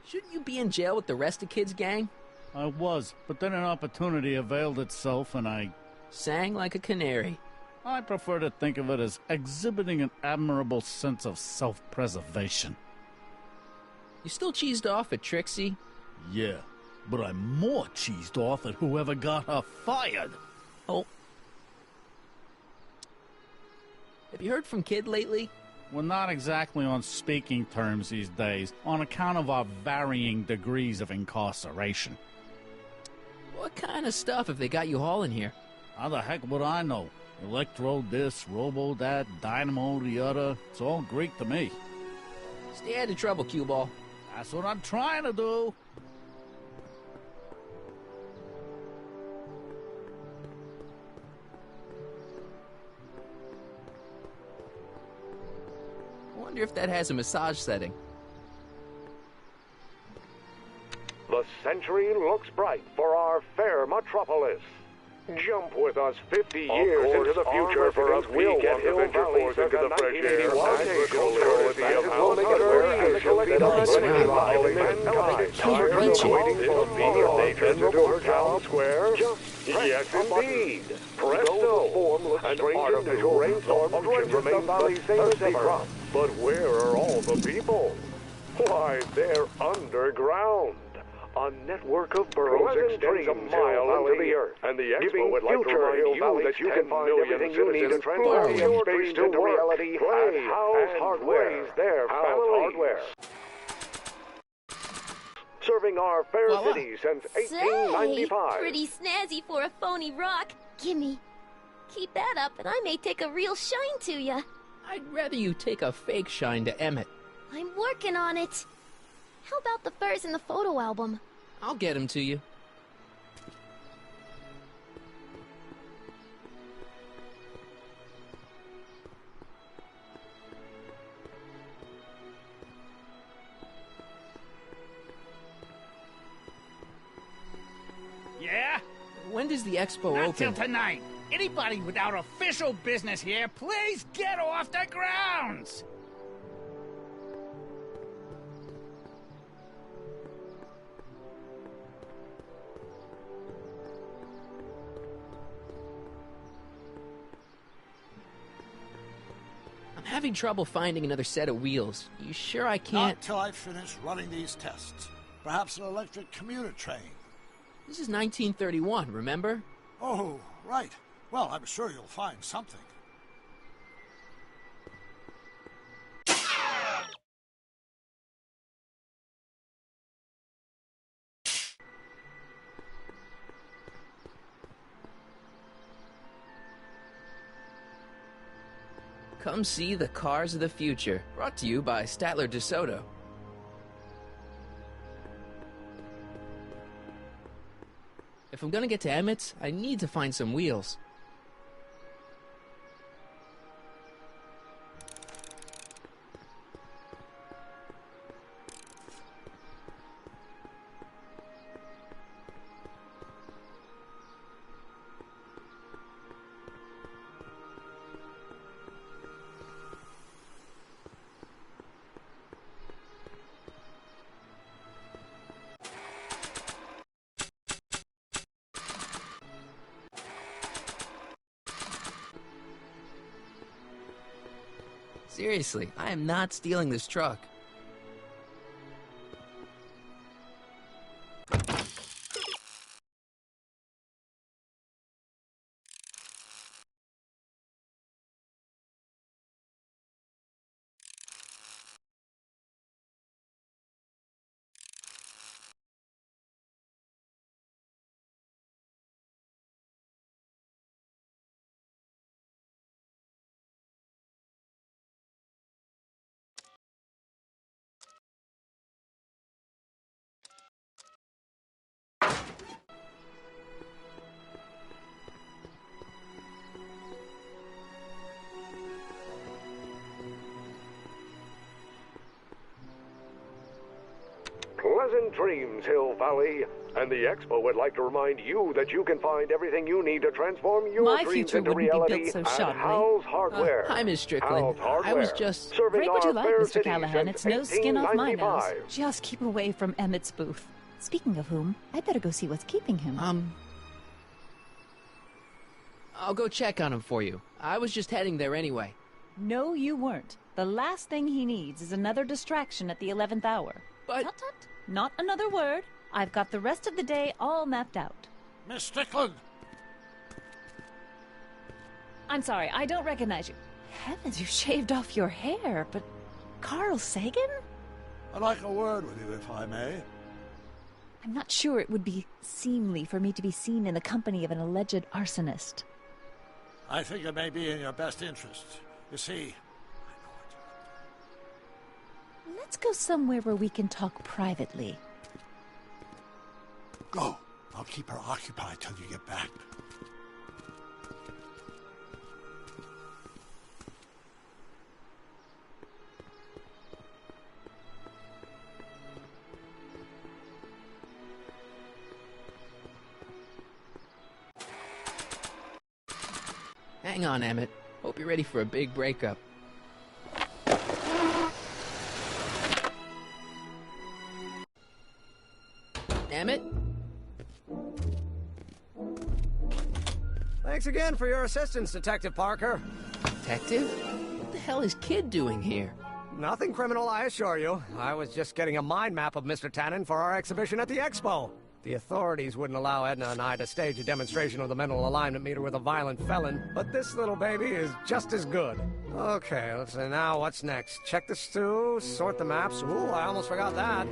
Shouldn't you be in jail with the rest of Kid's gang? I was, but then an opportunity availed itself and I... Sang like a canary. I prefer to think of it as exhibiting an admirable sense of self-preservation. You still cheesed off at Trixie? Yeah. But I'm more cheesed off at whoever got her fired. Oh. Have you heard from Kid lately? We're not exactly on speaking terms these days, on account of our varying degrees of incarceration. What kind of stuff have they got you hauling here? How the heck would I know? Electro this, robo that, dynamo the other. It's all Greek to me. Stay out of trouble, cue ball. That's what I'm trying to do. I wonder if that has a massage setting. The century looks bright for our fair metropolis. Jump with us 50 years into the future for us will get Hill Valley circa 1981. Agriculture will make it early and collected on mankind. Tired of waiting for Mother Nature to do her town square? Yes, indeed. Presto! An artificial rainstorm should remain the thirsty crop. But where are all the people? Why, they're underground. A network of burrows extends a mile into the earth, and the Expo would like to remind you that you can find everything you need to transform your dreams into reality at House Hardware. Their Hardware. Serving our fair city since 1895. Say, pretty snazzy for a phony rock. Gimme. Keep that up, and I may take a real shine to ya. I'd rather you take a fake shine to Emmett. I'm working on it. How about the furs in the photo album? I'll get him to you. Yeah? When does the expo Not open? till tonight. Anybody without official business here, please get off the grounds! I'm having trouble finding another set of wheels. You sure I Not can't? till I finish running these tests. Perhaps an electric commuter train. This is 1931, remember? Oh, right. Well, I'm sure you'll find something. Come see the cars of the future. Brought to you by Statler DeSoto. If I'm gonna get to Emmett's, I need to find some wheels. Seriously, I am not stealing this truck. Pleasant dreams, Hill Valley. And the Expo would like to remind you that you can find everything you need to transform your My dreams future into wouldn't be reality built so at shoddily. Hal's Hardware. Hi, Miss Strickland. Hal's Hardware. I was just... serving Break what our you like, fair Mr. city Callahan. since It's no skin off my nose. 1895. Just keep away from Emmett's booth. Speaking of whom, I'd better go see what's keeping him. I'll go check on him for you. I was just heading there anyway. No, you weren't. The last thing he needs is another distraction at the 11th hour. But... Tut tut. Not another word. I've got the rest of the day all mapped out. Miss Strickland! I'm sorry, I don't recognize you. Heavens, you shaved off your hair, but... Carl Sagan? I'd like a word with you, if I may. I'm not sure it would be seemly for me to be seen in the company of an alleged arsonist. I think it may be in your best interest. You see, Let's go somewhere where we can talk privately. go. I'll keep her occupied till you get back. Hang on, Emmett. Hope you're ready for a big breakup. Emmett? Thanks again for your assistance, Detective Parker. Detective? What the hell is Kid doing here? Nothing criminal, I assure you. I was just getting a mind map of Mr. Tannen for our exhibition at the Expo. The authorities wouldn't allow Edna and I to stage a demonstration of the mental alignment meter with a violent felon, but this little baby is just as good. Okay, let's see, now what's next? Check the stew, sort the maps. Ooh, I almost forgot that.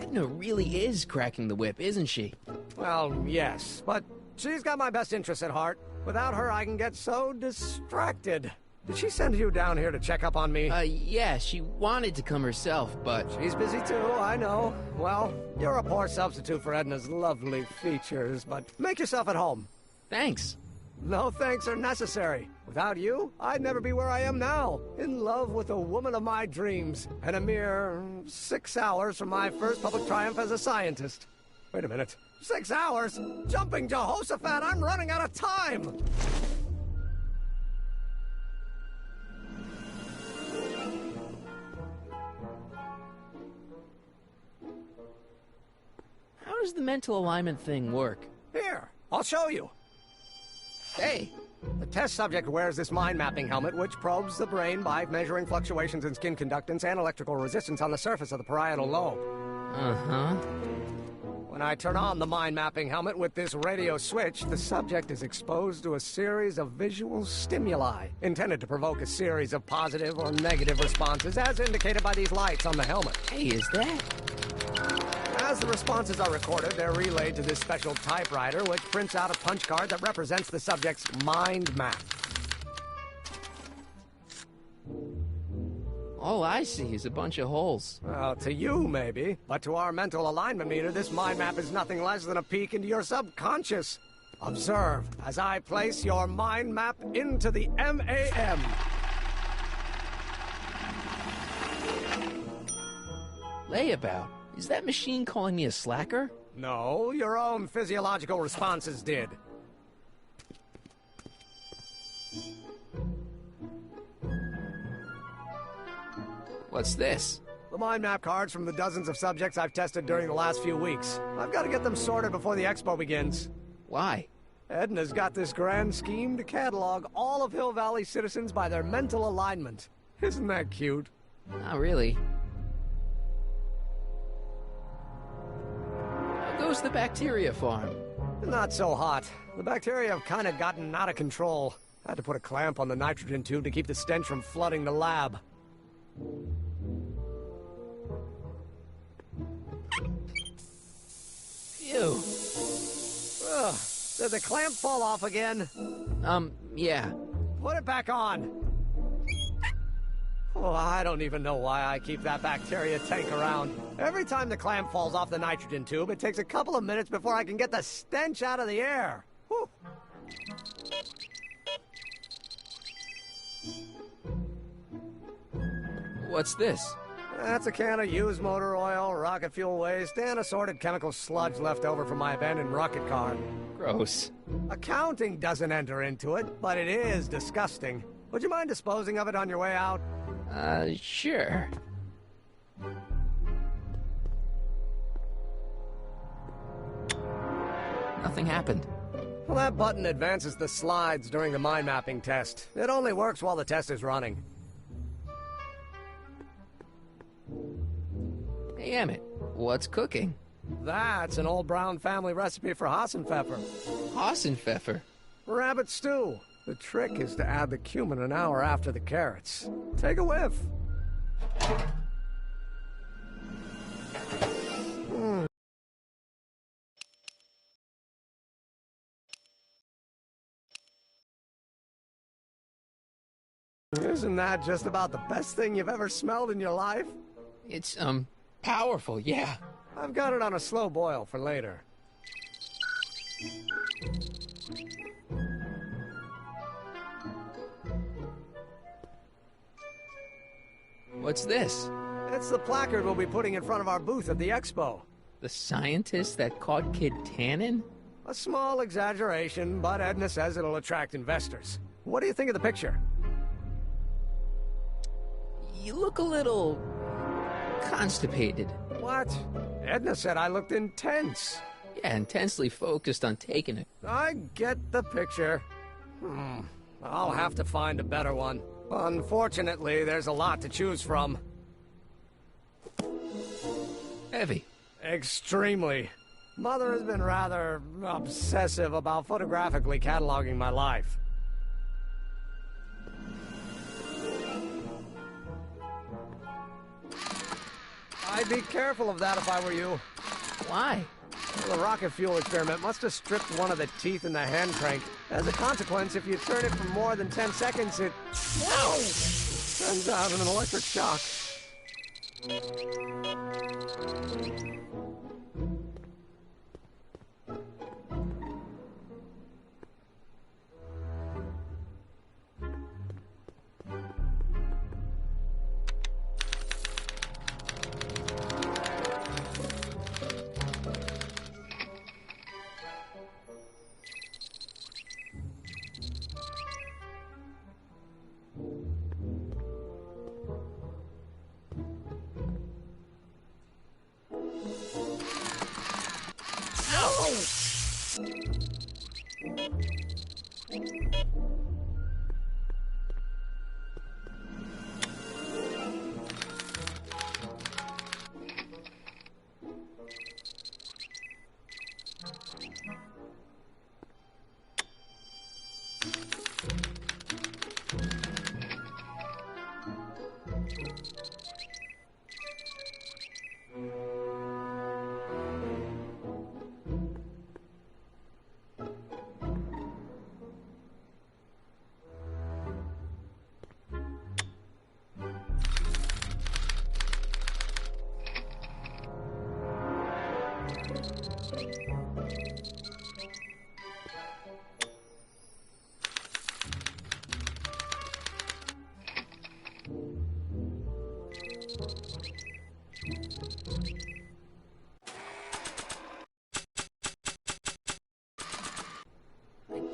Edna really is cracking the whip, isn't she? Well, yes, but she's got my best interests at heart. Without her, I can get so distracted. Did she send you down here to check up on me? Yeah, she wanted to come herself, but... She's busy too, I know. Well, you're a poor substitute for Edna's lovely features, but make yourself at home. Thanks. No thanks are necessary. Without you, I'd never be where I am now, in love with the woman of my dreams, and a mere 6 hours from my first public triumph as a scientist. Wait a minute. 6 hours? Jumping Jehoshaphat, I'm running out of time! How does the mental alignment thing work? Here, I'll show you. Hey! The test subject wears this mind-mapping helmet, which probes the brain by measuring fluctuations in skin conductance and electrical resistance on the surface of the parietal lobe. Uh-huh. When I turn on the mind-mapping helmet with this radio switch, the subject is exposed to a series of visual stimuli, intended to provoke a series of positive or negative responses, as indicated by these lights on the helmet. Hey, is that... As the responses are recorded, they're relayed to this special typewriter, which prints out a punch card that represents the subject's mind map. All I see is a bunch of holes. Well, to you, maybe. But to our mental alignment meter, this mind map is nothing less than a peek into your subconscious. Observe as I place your mind map into the MAM. Layabout? Is that machine calling me a slacker? No, your own physiological responses did. What's this? The mind map cards from the dozens of subjects I've tested during the last few weeks. I've got to get them sorted before the expo begins. Why? Edna's got this grand scheme to catalog all of Hill Valley citizens by their mental alignment. Isn't that cute? Not really. How goes the bacteria farm? Not so hot. The bacteria have kind of gotten out of control. I had to put a clamp on the nitrogen tube to keep the stench from flooding the lab. Ew. Ugh. Did the clamp fall off again? Yeah. Put it back on. Oh, I don't even know why I keep that bacteria tank around. Every time the clamp falls off the nitrogen tube, it takes a couple of minutes before I can get the stench out of the air. Whew. What's this? That's a can of used motor oil, rocket fuel waste, and assorted chemical sludge left over from my abandoned rocket car. Gross. Accounting doesn't enter into it, but it is disgusting. Would you mind disposing of it on your way out? Sure. Nothing happened. Well, that button advances the slides during the mind mapping test. It only works while the test is running. Hey, Emmett, what's cooking? That's an old Brown family recipe for Hassenpfeffer. Hassenpfeffer? Rabbit stew. The trick is to add the cumin an hour after the carrots. Take a whiff. Isn't that just about the best thing you've ever smelled in your life? It's, powerful, yeah. I've got it on a slow boil for later. What's this? It's the placard we'll be putting in front of our booth at the expo. The scientist that caught Kid Tannen? A small exaggeration, but Edna says it'll attract investors. What do you think of the picture? You look a little constipated. What? Edna said I looked intense. Yeah, intensely focused on taking it. I get the picture. I'll have to find a better one. Unfortunately, there's a lot to choose from. Heavy. Extremely. Mother has been rather obsessive about photographically cataloging my life. I'd be careful of that if I were you. Why? Well, the rocket fuel experiment must have stripped one of the teeth in the hand crank. As a consequence, if you turn it for more than 10 seconds, it... Whoa! Sends out an electric shock.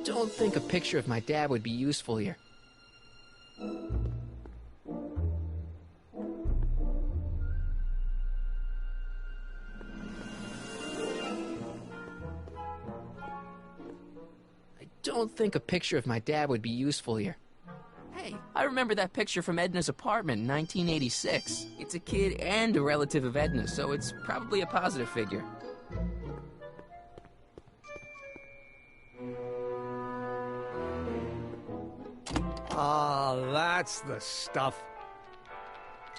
don't think a picture of my dad would be useful here. I don't think a picture of my dad would be useful here. Hey, I remember that picture from Edna's apartment in 1986. It's a kid and a relative of Edna, so it's probably a positive figure. Ah, that's the stuff.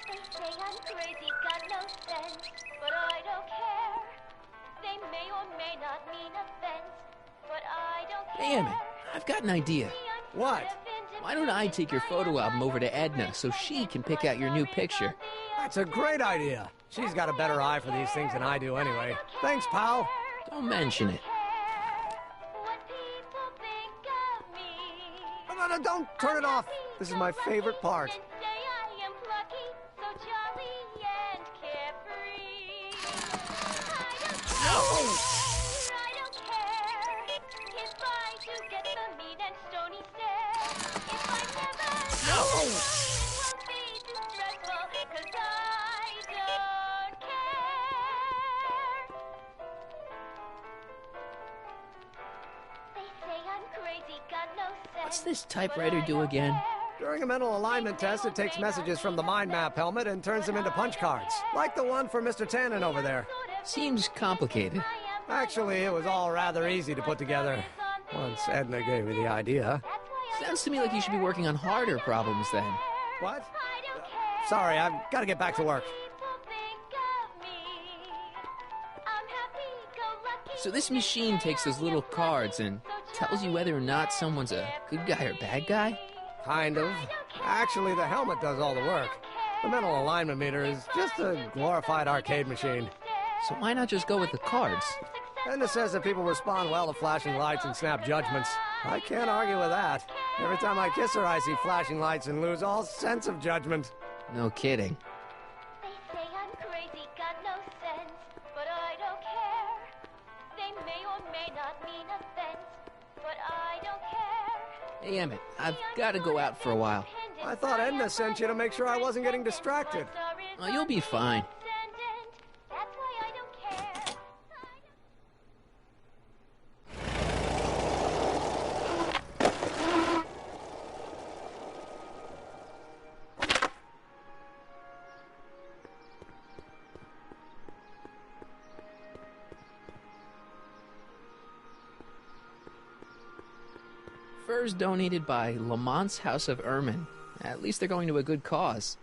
They say I'm crazy, got no sense, but I don't care. They may or may not mean offense, but I don't care. Hey, Emmett, I've got an idea. What? Why don't I take your photo album over to Edna so she can pick out your new picture? That's a great idea. She's got a better eye for these things than I do anyway. Thanks, pal. Don't mention it. No, don't turn it off. This is my favorite part. What's this typewriter do again? During a mental alignment test, it takes messages from the mind map helmet and turns them into punch cards. Like the one for Mr. Tannen over there. Seems complicated. Actually, it was all rather easy to put together. Once Edna gave me the idea. Sounds to me like you should be working on harder problems then. What? Sorry, I've got to get back to work. So this machine takes those little cards and tells you whether or not someone's a good guy or bad guy? Kind of. Actually, the helmet does all the work. The mental alignment meter is just a glorified arcade machine. So why not just go with the cards? Edna says that people respond well to flashing lights and snap judgments. I can't argue with that. Every time I kiss her, I see flashing lights and lose all sense of judgment. No kidding. They say I'm crazy, got no sense, but I don't care. They may or may not mean offense, but I don't care. Hey, Emmett, I've got to go out for a while. I thought Edna sent you to make sure I wasn't getting distracted. Oh, you'll be fine. That's why I don't care. Furs donated by Lamont's House of Ermine. At least they're going to a good cause.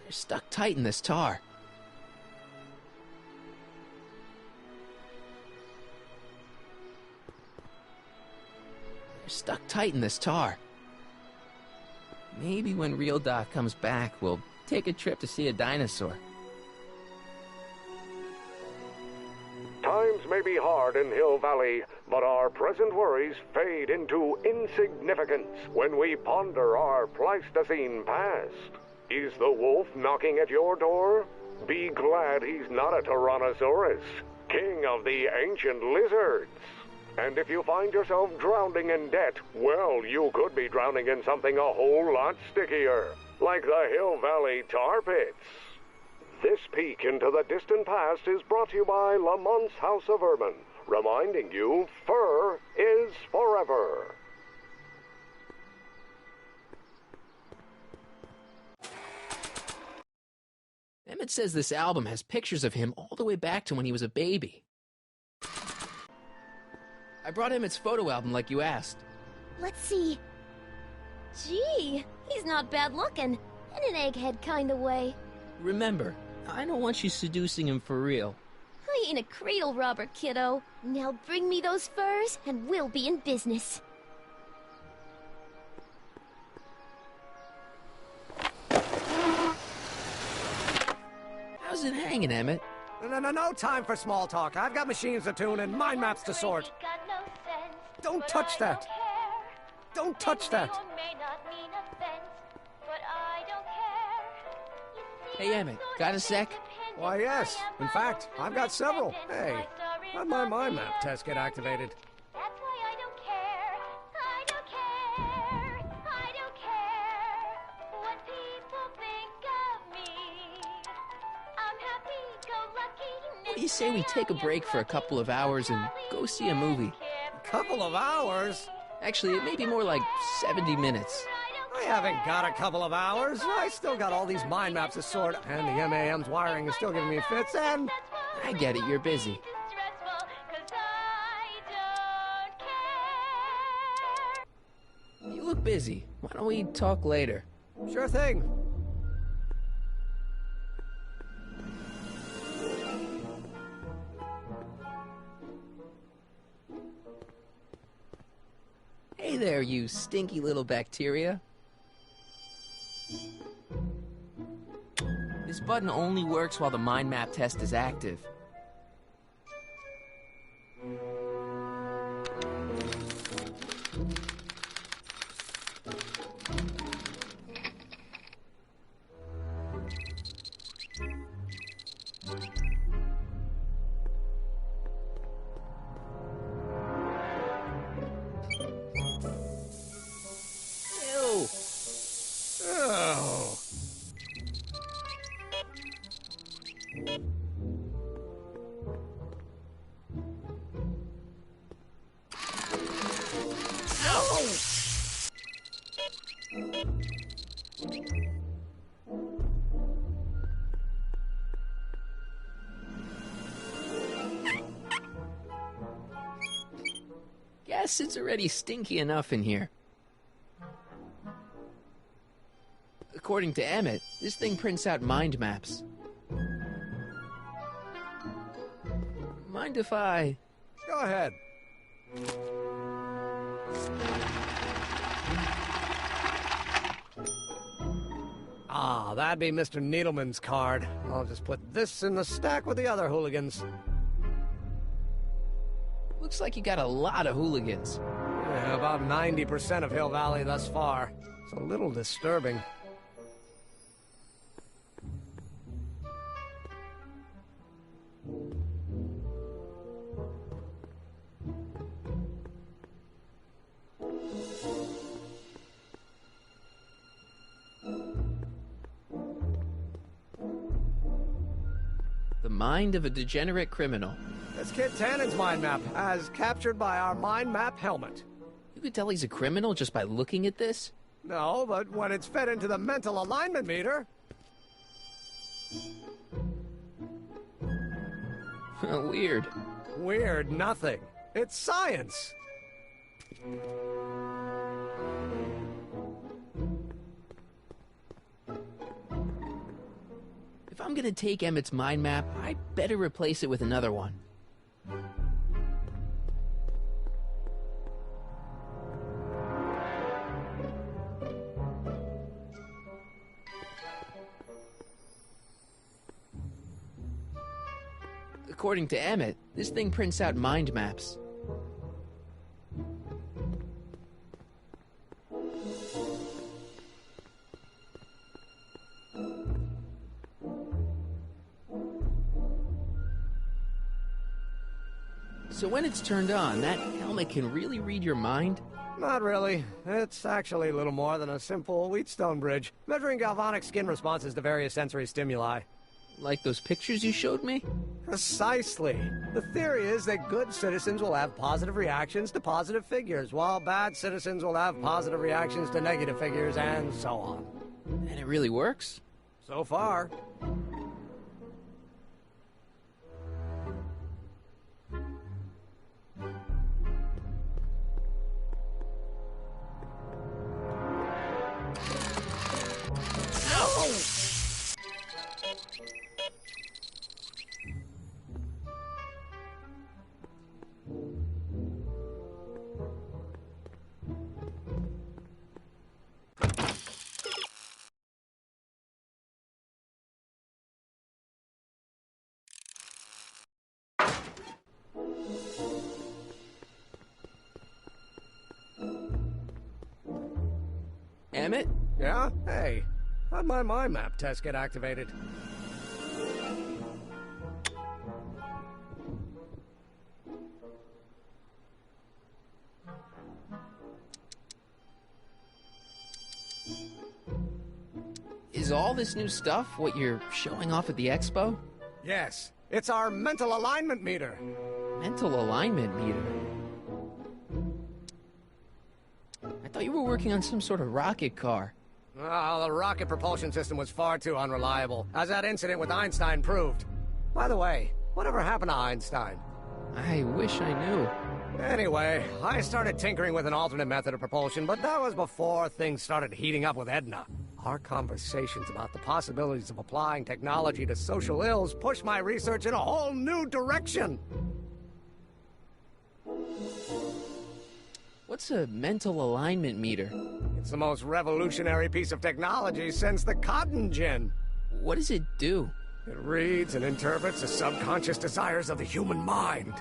They're stuck tight in this tar. They're stuck tight in this tar. Maybe when Real Doc comes back, we'll take a trip to see a dinosaur. Times may be hard in Hill Valley, but our present worries fade into insignificance when we ponder our Pleistocene past. Is the wolf knocking at your door? Be glad he's not a Tyrannosaurus, king of the ancient lizards. And if you find yourself drowning in debt, well, you could be drowning in something a whole lot stickier, like the Hill Valley tar pits. This peek into the distant past is brought to you by Lamont's House of Ermine, reminding you fur is forever. Emmett says this album has pictures of him all the way back to when he was a baby. I brought Emmett's photo album like you asked. Let's see. Gee, he's not bad looking. In an egghead kind of way. Remember, I don't want you seducing him for real. I ain't a cradle robber, kiddo. Now bring me those furs, and we'll be in business. How's it hanging, Emmett? No time for small talk. I've got machines to tune and mind maps to sort. Don't touch that. Don't touch that. Hey, Emmett, got a sec? Why, yes. In fact, I've got several. Hey, how'd my mind map test get activated? That's why I don't do you say we take a break for a couple of hours and go see a movie? Couple of hours? Actually, it may be more like 70 minutes. I haven't got a couple of hours. I still got all these mind maps to sort, and the MAM's wiring is still giving me fits, and... I get it, you're busy. You look busy. Why don't we talk later? Sure thing. Hey there, you stinky little bacteria. This button only works while the mind map test is active. Guess it's already stinky enough in here. According to Emmett, this thing prints out mind maps. Mind if I... Go ahead. Ah, that'd be Mr. Needleman's card. I'll just put this in the stack with the other hooligans. Looks like you got a lot of hooligans. Yeah, about 90% of Hill Valley thus far. It's a little disturbing. The mind of a degenerate criminal. It's Kit Tannen's mind map, as captured by our mind map helmet. You could tell he's a criminal just by looking at this? No, but when it's fed into the mental alignment meter... Weird. Weird nothing. It's science. If I'm gonna take Emmett's mind map, I'd better replace it with another one. According to Emmett, this thing prints out mind maps. So when it's turned on, that helmet can really read your mind? Not really. It's actually a little more than a simple Wheatstone bridge, measuring galvanic skin responses to various sensory stimuli. Like those pictures you showed me? Precisely. The theory is that good citizens will have positive reactions to positive figures, while bad citizens will have positive reactions to negative figures, and so on. And it really works? So far. Emmett? Yeah? Hey, how'd my mind map test get activated? Is all this new stuff what you're showing off at the expo? Yes. It's our mental alignment meter. Mental alignment meter? I thought you were working on some sort of rocket car. Oh, the rocket propulsion system was far too unreliable, as that incident with Einstein proved. By the way, whatever happened to Einstein? I wish I knew. Anyway, I started tinkering with an alternate method of propulsion, but that was before things started heating up with Edna. Our conversations about the possibilities of applying technology to social ills pushed my research in a whole new direction. What's a mental alignment meter? It's the most revolutionary piece of technology since the cotton gin. What does it do? It reads and interprets the subconscious desires of the human mind.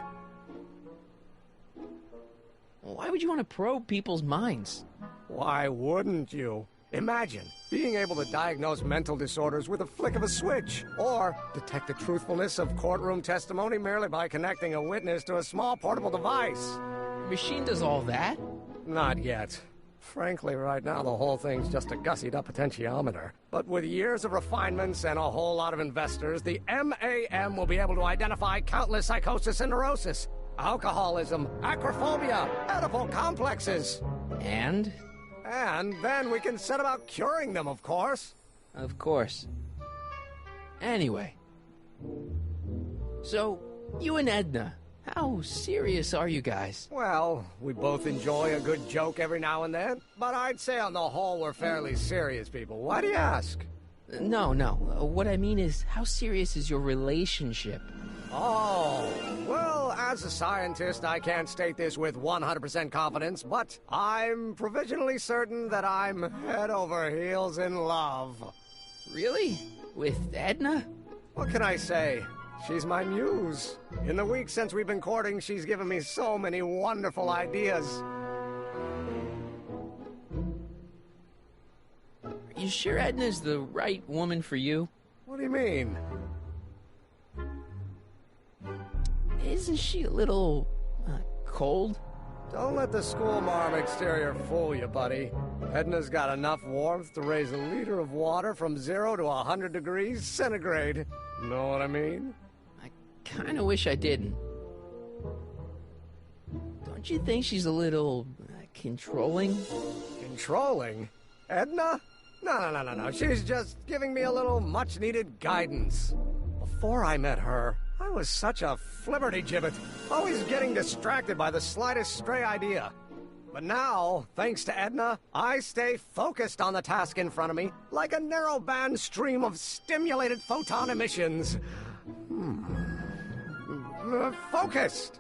Why would you want to probe people's minds? Why wouldn't you? Imagine being able to diagnose mental disorders with a flick of a switch, or detect the truthfulness of courtroom testimony merely by connecting a witness to a small portable device. The machine does all that? Not yet. Frankly, right now the whole thing's just a gussied-up potentiometer. But with years of refinements and a whole lot of investors, the MAM will be able to identify countless psychosis and neurosis, alcoholism, acrophobia, edible complexes. And? And then we can set about curing them, of course. Of course. Anyway. So, you and Edna, how serious are you guys? Well, we both enjoy a good joke every now and then, but I'd say on the whole we're fairly serious people. Why do you ask? No. What I mean is, how serious is your relationship? Oh, well, as a scientist, I can't state this with 100% confidence, but I'm provisionally certain that I'm head over heels in love. Really? With Edna? What can I say? She's my muse. In the weeks since we've been courting, she's given me so many wonderful ideas. Are you sure Edna's the right woman for you? What do you mean? Isn't she a little, cold? Don't let the schoolmarm exterior fool you, buddy. Edna's got enough warmth to raise a liter of water from 0 to 100 degrees centigrade. Know what I mean? I kinda wish I didn't. Don't you think she's a little, controlling? Controlling? Edna? No. She's just giving me a little much-needed guidance. Before I met her, I was such a flibberty-gibbet, always getting distracted by the slightest stray idea. But now, thanks to Edna, I stay focused on the task in front of me, like a narrow-band stream of stimulated photon emissions. Focused!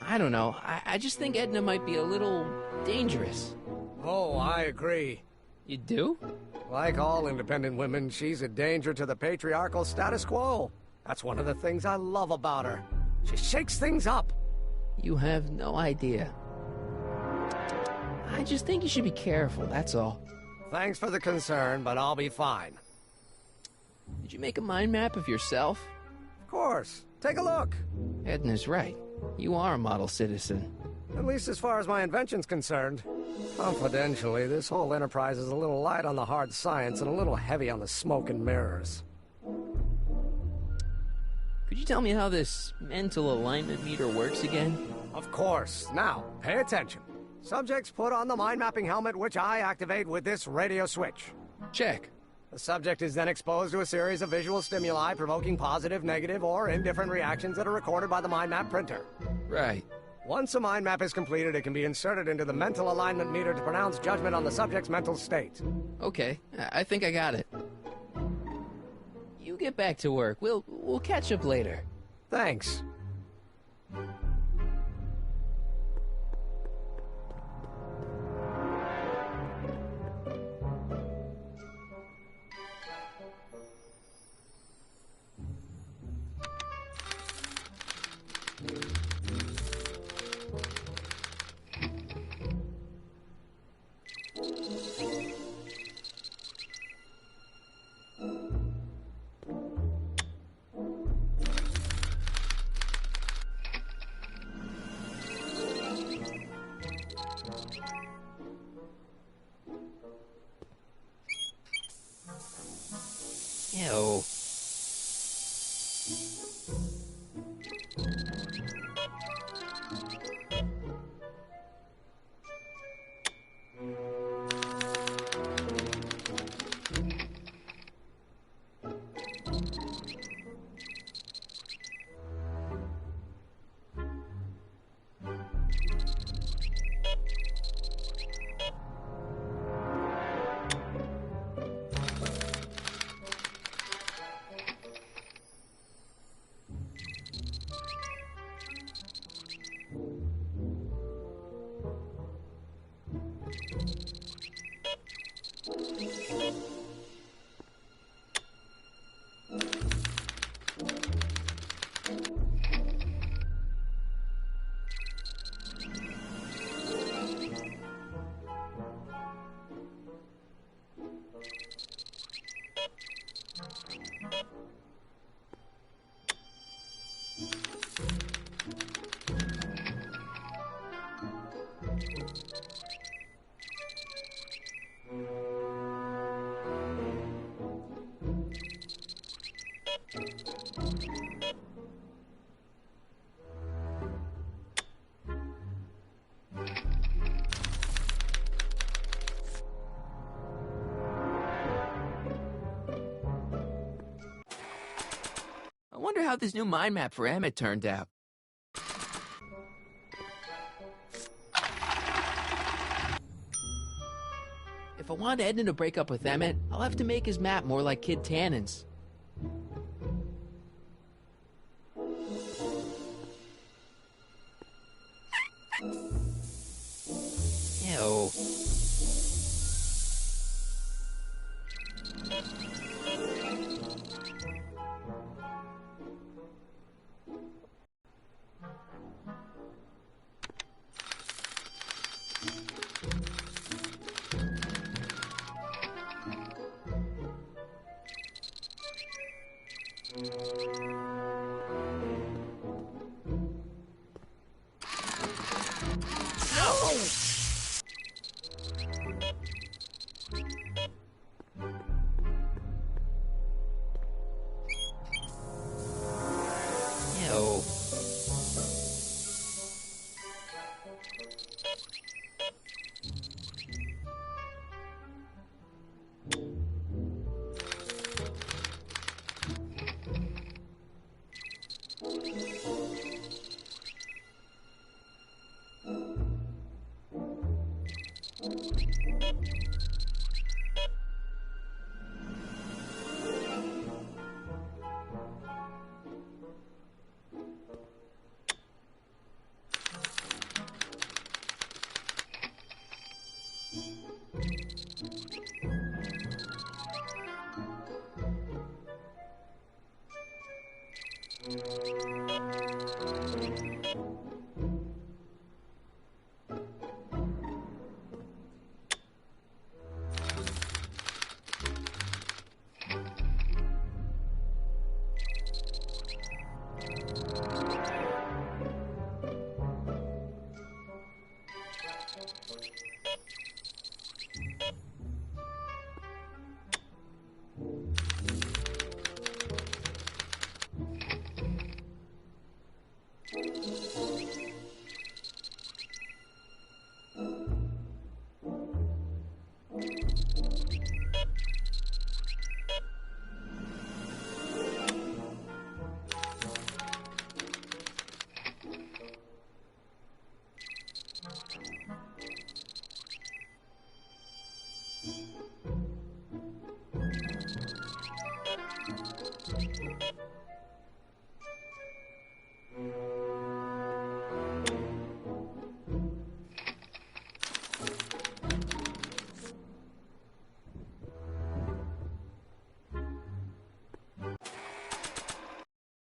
I don't know. I just think Edna might be a little dangerous. Oh, I agree. You do? Like all independent women, she's a danger to the patriarchal status quo. That's one of the things I love about her. She shakes things up. You have no idea. I just think you should be careful, that's all. Thanks for the concern, but I'll be fine. Did you make a mind map of yourself? Of course. Take a look. Edna's right. You are a model citizen. At least as far as my invention's concerned. Confidentially, this whole enterprise is a little light on the hard science and a little heavy on the smoke and mirrors. Could you tell me how this mental alignment meter works again? Of course. Now, pay attention. Subjects put on the mind-mapping helmet, which I activate with this radio switch. Check. The subject is then exposed to a series of visual stimuli provoking positive, negative, or indifferent reactions that are recorded by the mind map printer. Right. Once a mind map is completed, it can be inserted into the mental alignment meter to pronounce judgment on the subject's mental state. Okay, I think I got it. You get back to work. We'll catch up later. Thanks. Ew. I wonder how this new mind map for Emmett turned out. If I want Edna to break up with Emmett, I'll have to make his map more like Kid Tannen's. Ew.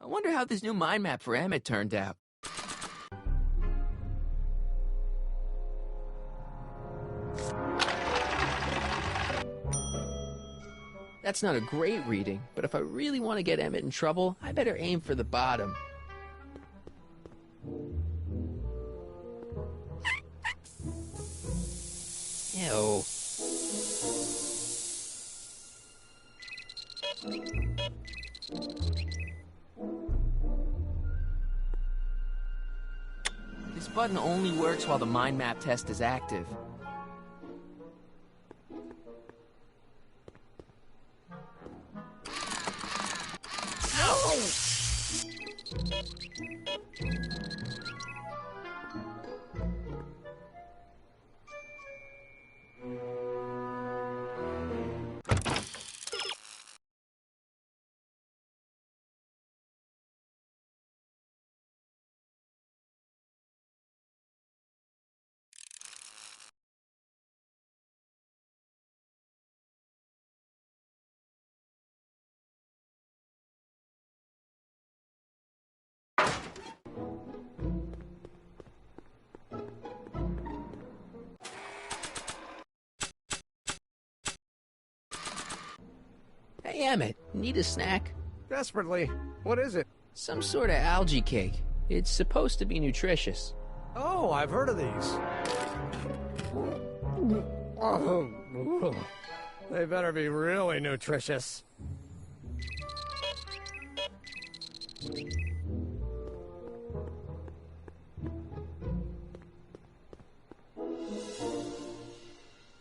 I wonder how this new mind map for Emmett turned out. That's not a great reading, but if I really want to get Emmett in trouble, I better aim for the bottom. Ew. This button only works while the mind map test is active. Hey, Emmett, need a snack? Desperately. What is it? Some sort of algae cake. It's supposed to be nutritious. Oh, I've heard of these. They better be really nutritious.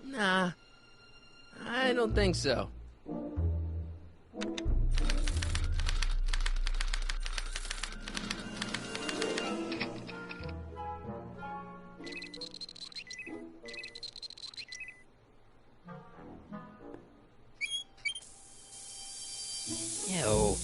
Nah, I don't think so. Ew.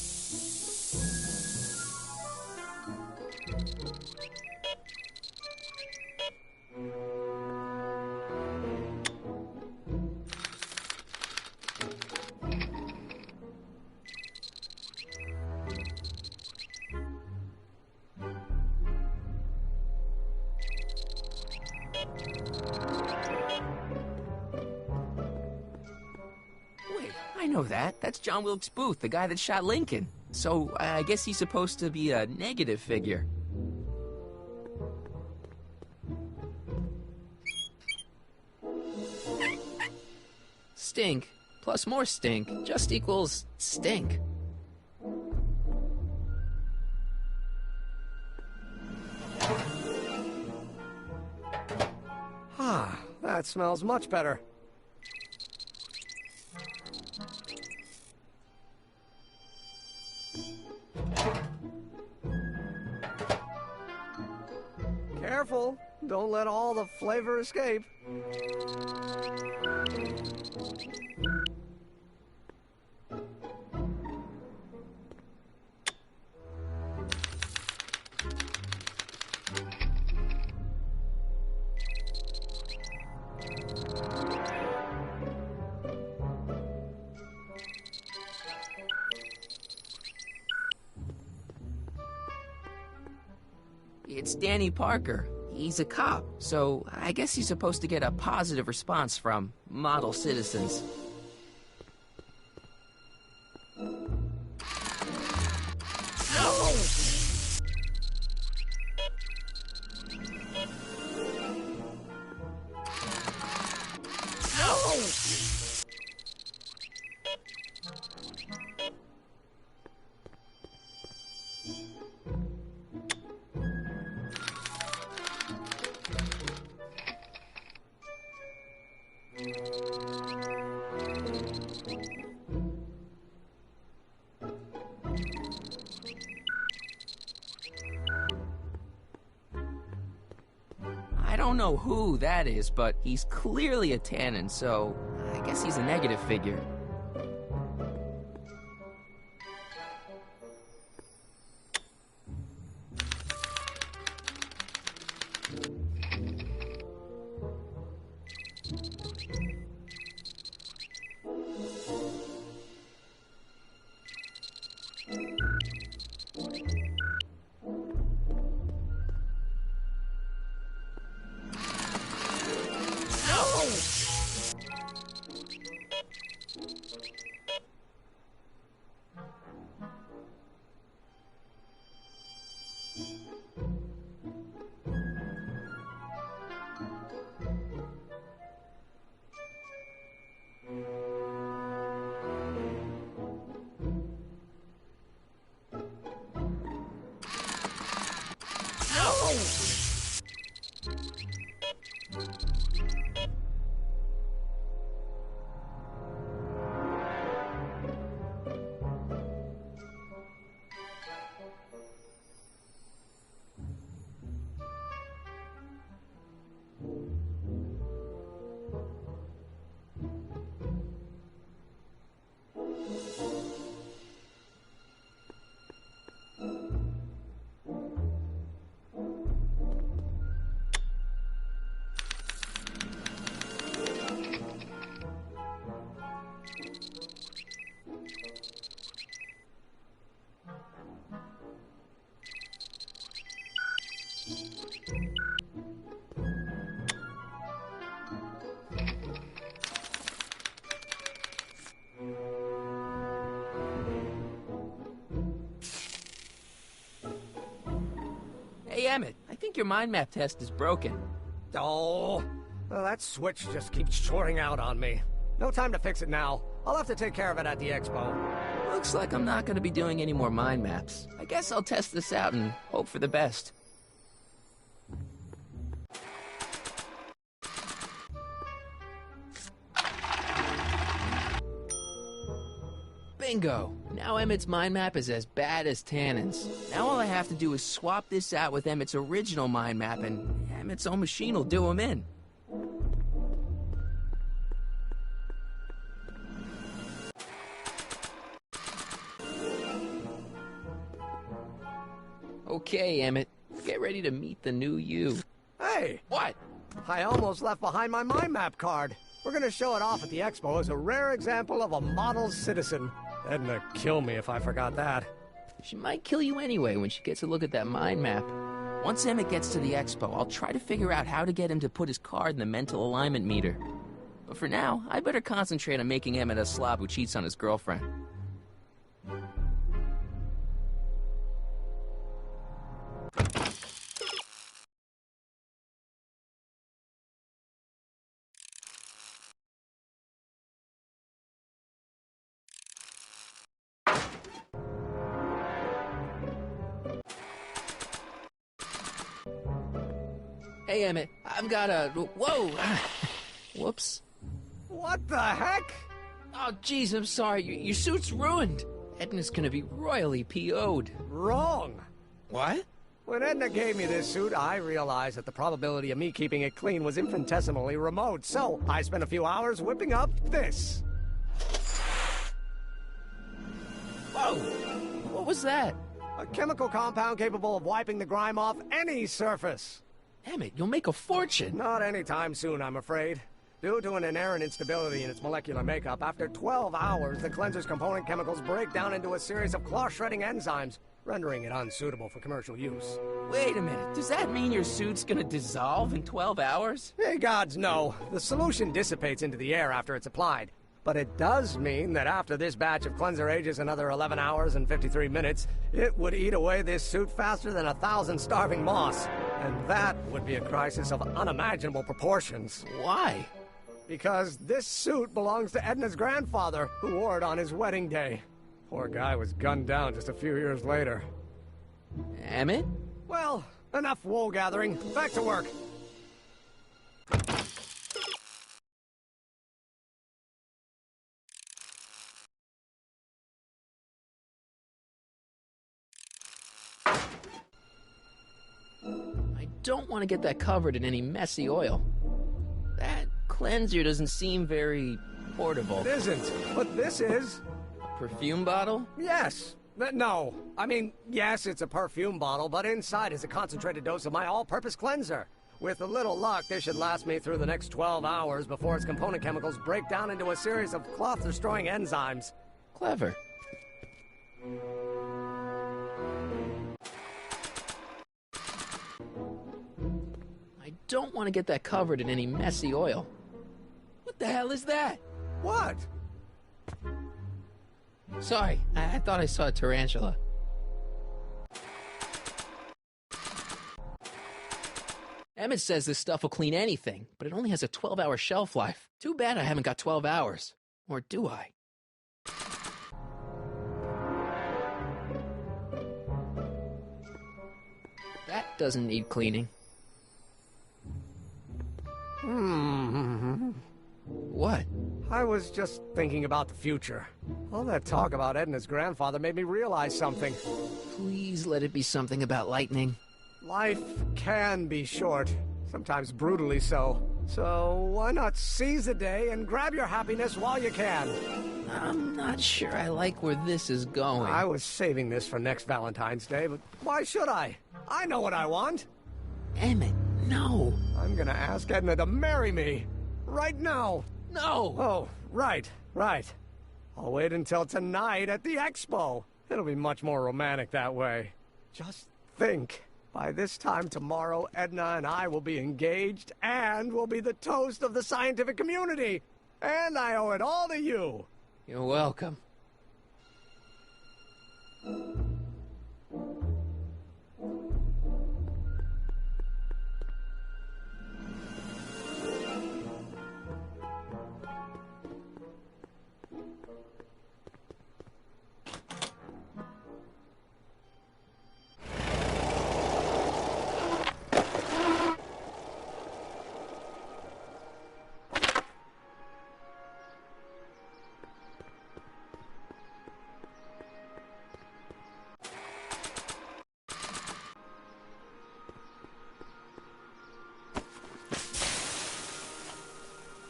Wait, I know that. That's John Wilkes Booth, the guy that shot Lincoln. So, I guess he's supposed to be a negative figure. Stink plus more stink just equals stink. Ah, that smells much better. Careful, don't let all the flavor escape. It's Danny Parker. He's a cop, so I guess he's supposed to get a positive response from model citizens. No! No! I don't know who that is, but he's clearly a Tannen, so I guess he's a negative figure. Hey, Emmett, I think your mind map test is broken. Oh, Well, that switch just keeps shorting out on me. No time to fix it now. I'll have to take care of it at the expo. Looks like I'm not gonna be doing any more mind maps. I guess I'll test this out and hope for the best. Bingo! Now Emmett's mind map is as bad as Tannen's. Now all I have to do is swap this out with Emmett's original mind map, and Emmett's own machine will do him in. Okay, Emmett. Get ready to meet the new you. Hey! What? I almost left behind my mind map card. We're gonna show it off at the expo as a rare example of a model citizen. Edna kill me if I forgot that. She might kill you anyway when she gets a look at that mind map. Once Emmett gets to the expo, I'll try to figure out how to get him to put his card in the mental alignment meter. But for now, I better concentrate on making Emmett a slob who cheats on his girlfriend. Hey, Emmett, I've got a... Whoa! Whoops. What the heck? Oh, jeez, I'm sorry. Your suit's ruined. Edna's gonna be royally PO'd. Wrong. What? When Edna gave me this suit, I realized that the probability of me keeping it clean was infinitesimally remote, so I spent a few hours whipping up this. Whoa! What was that? A chemical compound capable of wiping the grime off any surface. Emmett, you'll make a fortune. Not anytime soon, I'm afraid. Due to an inherent instability in its molecular makeup, after 12 hours, the cleanser's component chemicals break down into a series of cloth-shredding enzymes, rendering it unsuitable for commercial use. Wait a minute, does that mean your suit's gonna dissolve in 12 hours? Hey, gods, no. The solution dissipates into the air after it's applied. But it does mean that after this batch of cleanser ages another 11 hours and 53 minutes, it would eat away this suit faster than 1,000 starving moths. And that would be a crisis of unimaginable proportions. Why? Because this suit belongs to Edna's grandfather, who wore it on his wedding day. Poor guy was gunned down just a few years later. Emmett? Well, enough wool gathering. Back to work. I don't want to get that covered in any messy oil. That cleanser doesn't seem very portable. It isn't, but this is. A perfume bottle? Yes. No. I mean, yes, it's a perfume bottle, but inside is a concentrated dose of my all-purpose cleanser. With a little luck, this should last me through the next 12 hours before its component chemicals break down into a series of cloth-destroying enzymes. Clever. I don't want to get that covered in any messy oil. What the hell is that? What? Sorry, I thought I saw a tarantula. Emmett says this stuff will clean anything, but it only has a 12-hour shelf life. Too bad I haven't got 12 hours. Or do I? That doesn't need cleaning. What? I was just thinking about the future. All that talk about Edna's grandfather made me realize something. Please let it be something about lightning. Life can be short, sometimes brutally so. So why not seize the day and grab your happiness while you can? I'm not sure I like where this is going. I was saving this for next Valentine's Day, but why should I? I know what I want. Emmett, no. I'm gonna ask Edna to marry me. Right now. No! Oh, right. I'll wait until tonight at the expo. It'll be much more romantic that way. Just think. By this time tomorrow, Edna and I will be engaged and will be the toast of the scientific community. And I owe it all to you. You're welcome.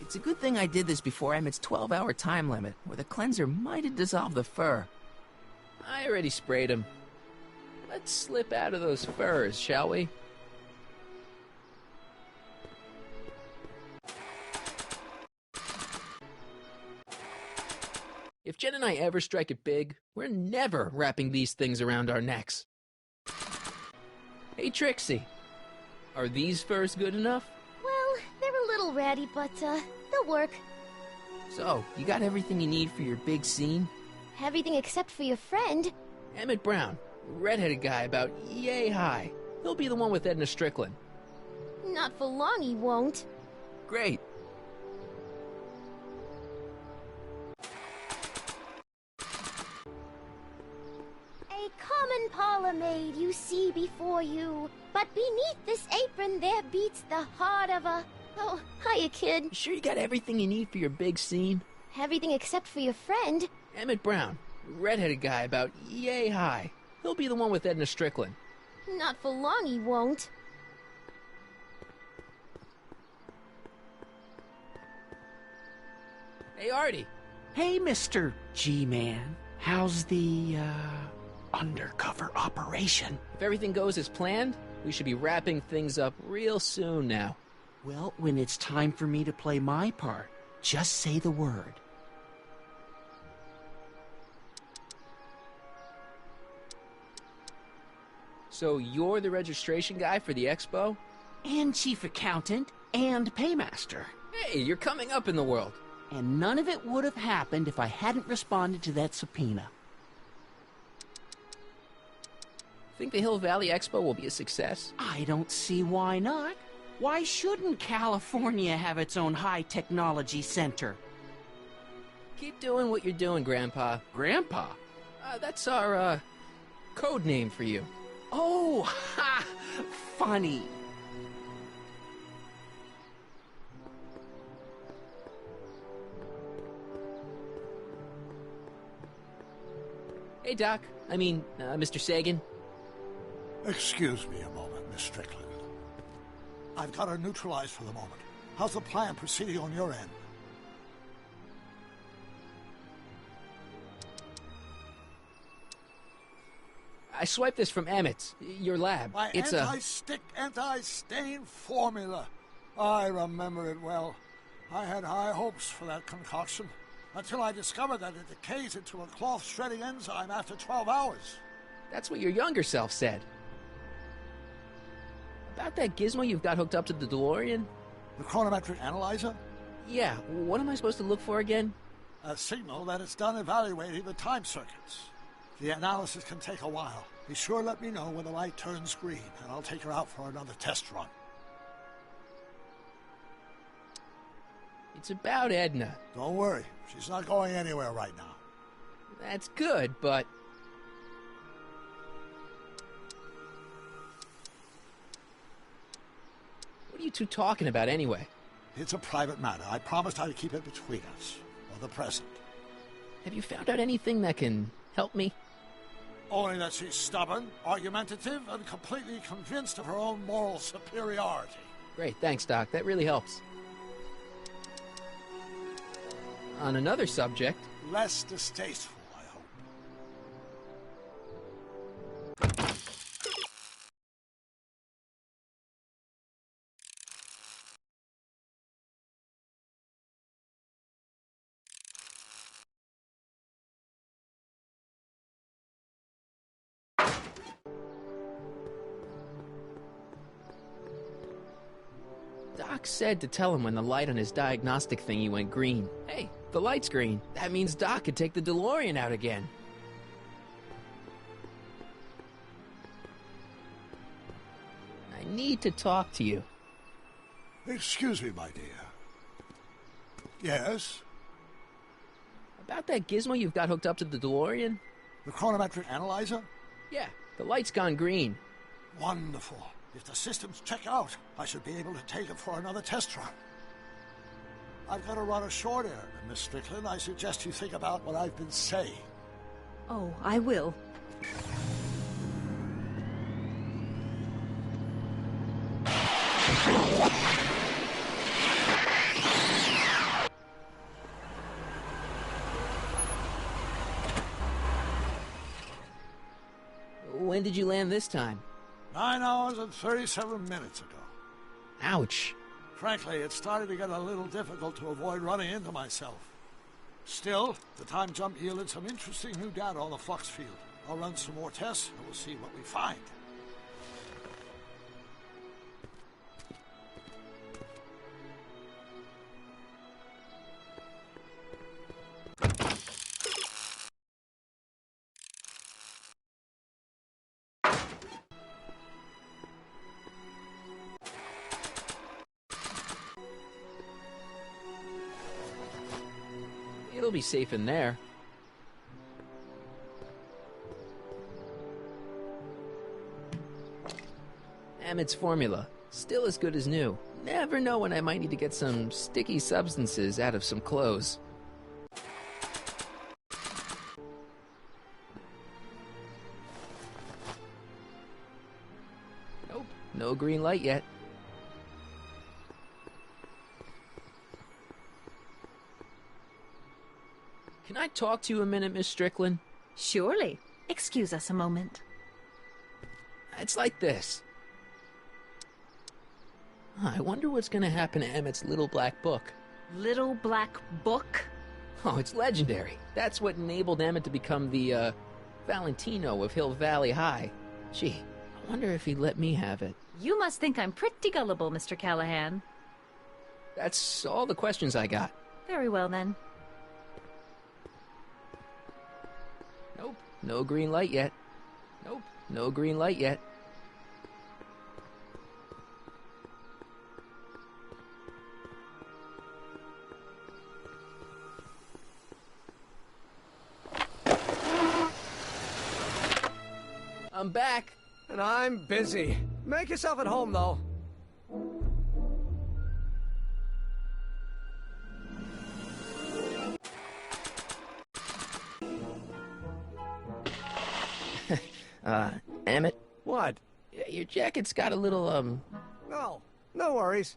It's a good thing I did this before Emmett's 12-hour time limit, or the cleanser might have dissolved the fur. I already sprayed him. Let's slip out of those furs, shall we? If Jen and I ever strike it big, we're never wrapping these things around our necks. Hey, Trixie. Are these furs good enough? Well, they're a little ratty, but, they'll work. So, you got everything you need for your big scene? Everything except for your friend. Emmett Brown, redheaded guy about yay high. He'll be the one with Edna Strickland. Not for long, he won't. Great. A common parlor maid you see before you, but beneath this apron there beats the heart of a... Oh, hiya, kid. You sure you got everything you need for your big scene? Everything except for your friend. Emmett Brown, redheaded guy about yay high. He'll be the one with Edna Strickland. Not for long, he won't. Hey, Artie. Hey, Mr. G-Man. How's the, undercover operation? If everything goes as planned, we should be wrapping things up real soon now. Well, when it's time for me to play my part, just say the word. So you're the registration guy for the expo? And chief accountant and paymaster. Hey, you're coming up in the world. And none of it would have happened if I hadn't responded to that subpoena. Think the Hill Valley Expo will be a success? I don't see why not. Why shouldn't California have its own high-technology center? Keep doing what you're doing, Grandpa. Grandpa? That's our, code name for you. Oh, ha! Funny. Hey, Doc. Mr. Sagan. Excuse me a moment, Miss Strickland. I've got her neutralized for the moment. How's the plan proceeding on your end? I swiped this from Emmett's, your lab. My anti-stick, anti-stain formula. I remember it well. I had high hopes for that concoction, until I discovered that it decays into a cloth-shredding enzyme after 12 hours. That's what your younger self said. About that gizmo you've got hooked up to the DeLorean? The chronometric analyzer? Yeah, what am I supposed to look for again? A signal that it's done evaluating the time circuits. The analysis can take a while. Be sure to let me know when the light turns green, and I'll take her out for another test run. It's about Edna. Don't worry. She's not going anywhere right now. That's good, but... What are you two talking about anyway? It's a private matter. I promised I'd keep it between us, for the present. Have you found out anything that can help me? Only that she's stubborn, argumentative, and completely convinced of her own moral superiority. Great, thanks, Doc. That really helps. On another subject... Less distasteful, I hope. Doc said to tell him when the light on his diagnostic thingy went green. Hey, the light's green. That means Doc could take the DeLorean out again. I need to talk to you. Excuse me, my dear. Yes? About that gizmo you've got hooked up to the DeLorean? The chronometric analyzer? Yeah, the light's gone green. Wonderful. If the systems check out, I should be able to take it for another test run. I've got to run a short errand, Miss Strickland. I suggest you think about what I've been saying. Oh, I will. did you land this time? 9 hours and 37 minutes ago. Ouch. Frankly, it started to get a little difficult to avoid running into myself. Still, the time jump yielded some interesting new data on the flux field. I'll run some more tests, and we'll see what we find. It'll be safe in there. Emmett's formula. Still as good as new. Never know when I might need to get some sticky substances out of some clothes. Nope, no green light yet. Can I talk to you a minute, Miss Strickland? Surely. Excuse us a moment. It's like this. I wonder what's going to happen to Emmett's little black book. Little black book? Oh, it's legendary. That's what enabled Emmett to become the, Valentino of Hill Valley High. Gee, I wonder if he'd let me have it. You must think I'm pretty gullible, Mr. Callahan. That's all the questions I got. Very well, then. Nope, no green light yet. Nope, no green light yet. I'm back. And I'm busy. Make yourself at home, though. Emmett? What? Your jacket's got a little, No, no worries.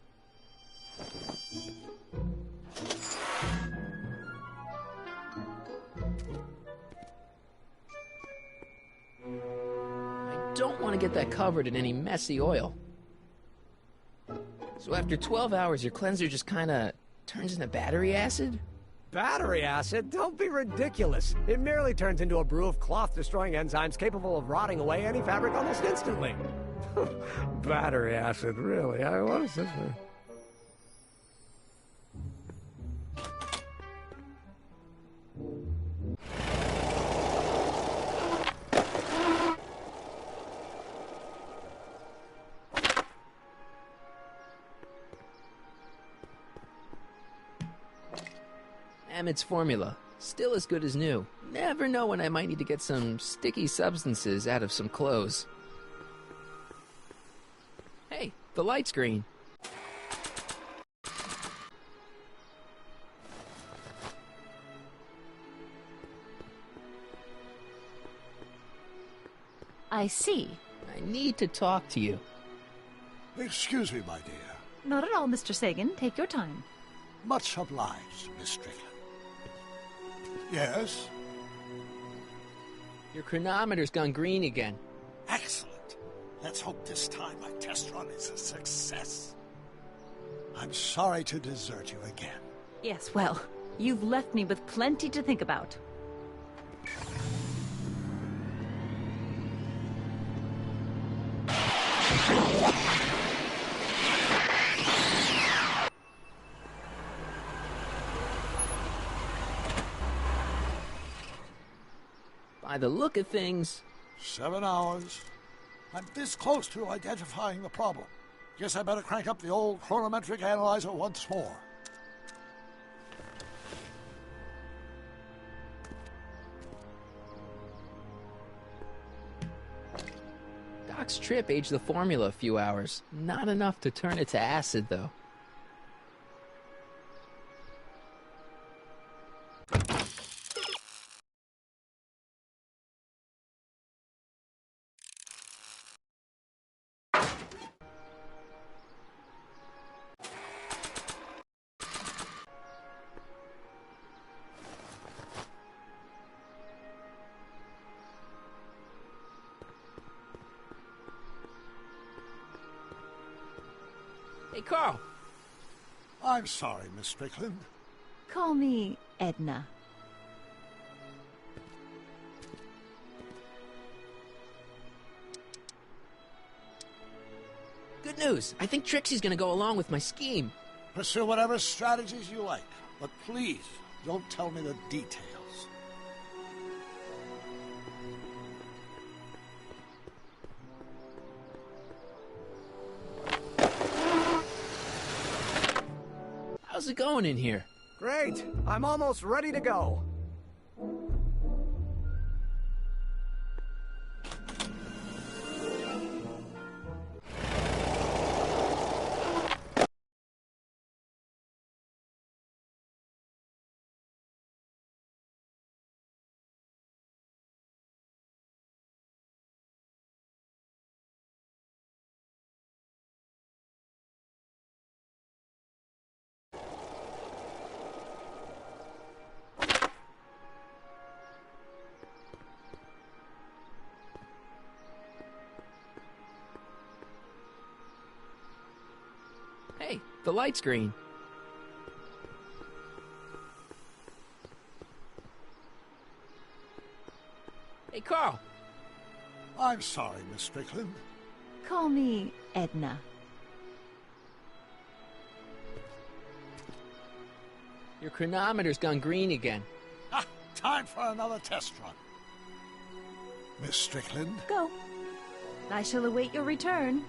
I don't want to get that covered in any messy oil. So after 12 hours, your cleanser just kinda turns into battery acid? Battery acid? Don't be ridiculous. It merely turns into a brew of cloth-destroying enzymes capable of rotting away any fabric almost instantly. Battery acid, really? What is this? Emmett's formula. Still as good as new. Never know when I might need to get some sticky substances out of some clothes. Hey, the light's green. I see. I need to talk to you. Excuse me, my dear. Not at all, Mr. Sagan. Take your time. Much obliged, Miss Strickland. Yes? Your chronometer's gone green again. Excellent. Let's hope this time my test run is a success. I'm sorry to desert you again. Yes, well, you've left me with plenty to think about. By the look of things... 7 hours. I'm this close to identifying the problem. Guess I better crank up the old chronometric analyzer once more. Doc's trip aged the formula a few hours. Not enough to turn it to acid, though. Carl. I'm sorry, Miss Strickland. Call me Edna. Good news. I think Trixie's gonna go along with my scheme. Pursue whatever strategies you like, but please don't tell me the details. How's it going in here? Great. I'm almost ready to go. Hey, the light's green. Hey, Carl. I'm sorry, Miss Strickland. Call me Edna. Your chronometer's gone green again. Ah, time for another test run. Miss Strickland? Go. I shall await your return.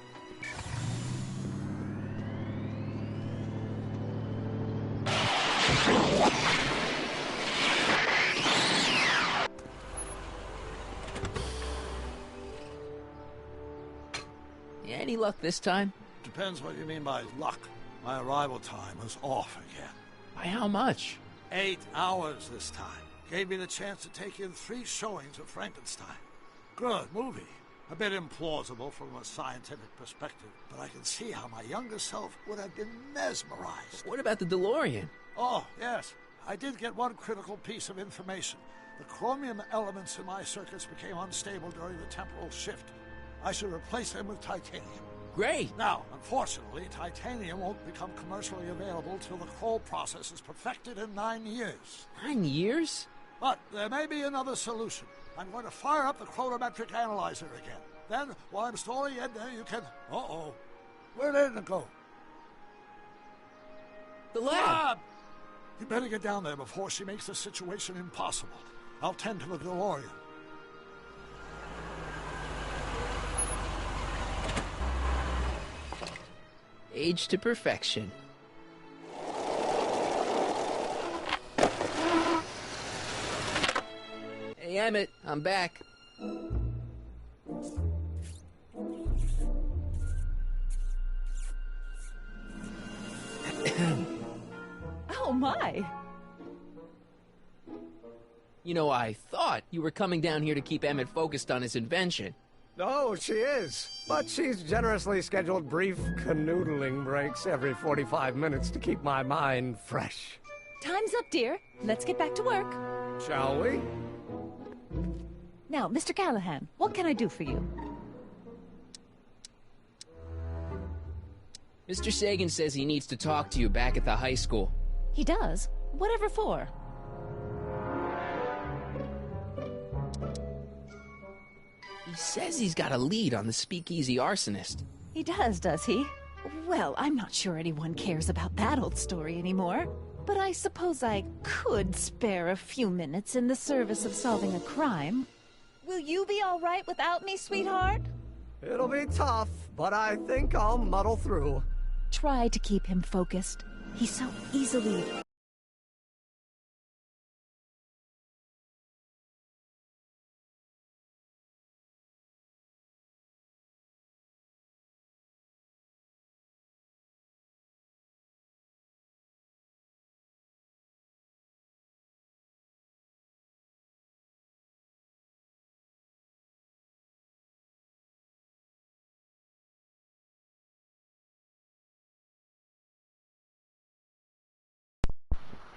Any luck this time? Depends what you mean by luck. My arrival time was off again. By how much? 8 hours this time. Gave me the chance to take in 3 showings of Frankenstein. Good movie. A bit implausible from a scientific perspective, but I can see how my younger self would have been mesmerized. What about the DeLorean? Oh, yes. I did get one critical piece of information. The chromium elements in my circuits became unstable during the temporal shift. I should replace them with titanium. Great! Now, unfortunately, titanium won't become commercially available till the Kroll process is perfected in 9 years. 9 years? But there may be another solution. I'm going to fire up the chronometric analyzer again. Then, while I'm stalling Edna, you can... Uh-oh. Where'd Edna go? The lab! You better get down there before she makes the situation impossible. I'll tend to the DeLorean. Age to perfection. Hey, Emmett, I'm back. Oh, my. You know, I thought you were coming down here to keep Emmett focused on his invention. Oh, she is. But she's generously scheduled brief canoodling breaks every 45 minutes to keep my mind fresh. Time's up, dear. Let's get back to work. Shall we? Now, Mr. Callahan, what can I do for you? Mr. Sagan says he needs to talk to you back at the high school. He does? Whatever for? He says he's got a lead on the speakeasy arsonist. He does he? Well, I'm not sure anyone cares about that old story anymore. But I suppose I could spare a few minutes in the service of solving a crime. Will you be all right without me, sweetheart? It'll be tough, but I think I'll muddle through. Try to keep him focused. He's so easily...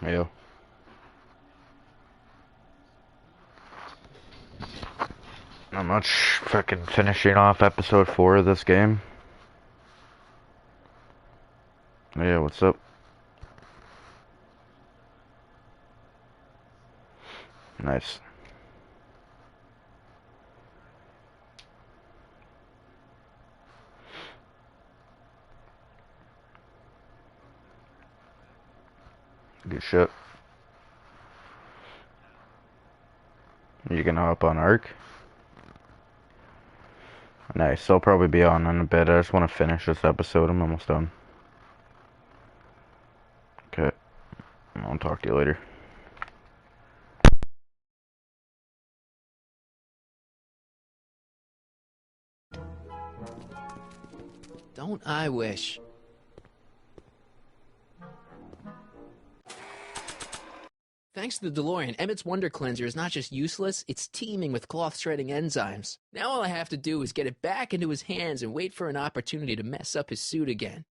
Yeah. Not much. Fucking finishing off episode 4 of this game. Yeah, what's up? Nice. Good shit. You can hop on Ark. Nice. I'll probably be on in a bit. I just want to finish this episode. I'm almost done. Okay. I'll talk to you later. Don't I wish? Thanks to the DeLorean, Emmett's Wonder Cleanser is not just useless, it's teeming with cloth-shredding enzymes. Now all I have to do is get it back into his hands and wait for an opportunity to mess up his suit again.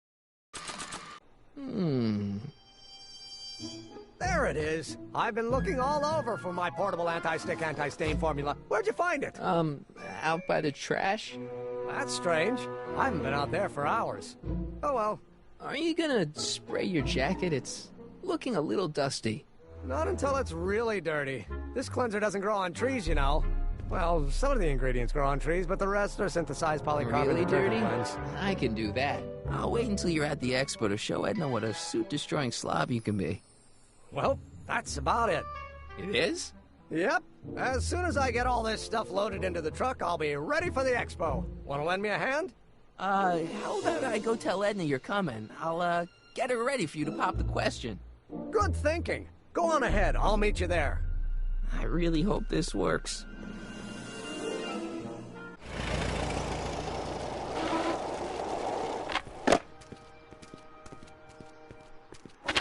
There it is. I've been looking all over for my portable anti-stick, anti-stain formula. Where'd you find it? Out by the trash? That's strange. I haven't been out there for hours. Oh well. Are you gonna spray your jacket? It's looking a little dusty. Not until it's really dirty. This cleanser doesn't grow on trees, you know. Well, some of the ingredients grow on trees, but the rest are synthesized polycarbonate. Really dirty? Blends. I can do that. I'll wait until you're at the expo to show Edna what a suit-destroying slob you can be. Well, that's about it. It is? Yep. As soon as I get all this stuff loaded into the truck, I'll be ready for the expo. Want to lend me a hand? How about I go tell Edna you're coming? I'll, get her ready for you to pop the question. Good thinking. Go on ahead. I'll meet you there. I really hope this works.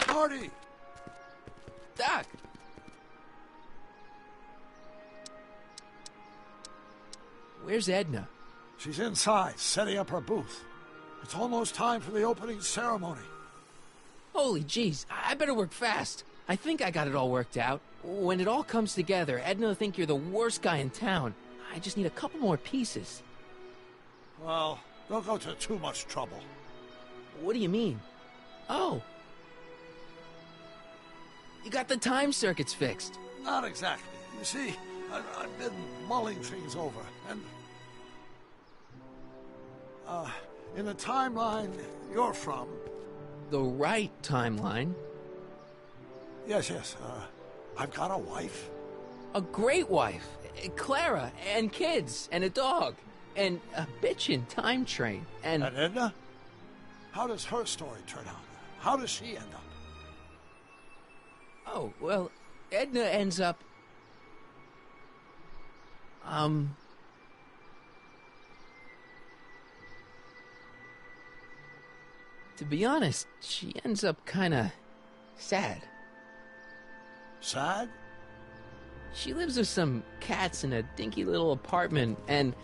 Marty! Doc! Where's Edna? She's inside, setting up her booth. It's almost time for the opening ceremony. Holy jeez, I better work fast. I think I got it all worked out. When it all comes together, Edna will think you're the worst guy in town. I just need a couple more pieces. Well, don't go to too much trouble. What do you mean? Oh. You got the time circuits fixed. Not exactly. You see, I've been mulling things over, and... in the timeline you're from... The right timeline? Yes, I've got a wife. A great wife. Clara, and kids, and a dog, and a bitchin' time train, and... And Edna? How does her story turn out? How does she end up? Oh, well, Edna ends up... To be honest, she ends up kinda... sad. Sad? She lives with some cats in a dinky little apartment, and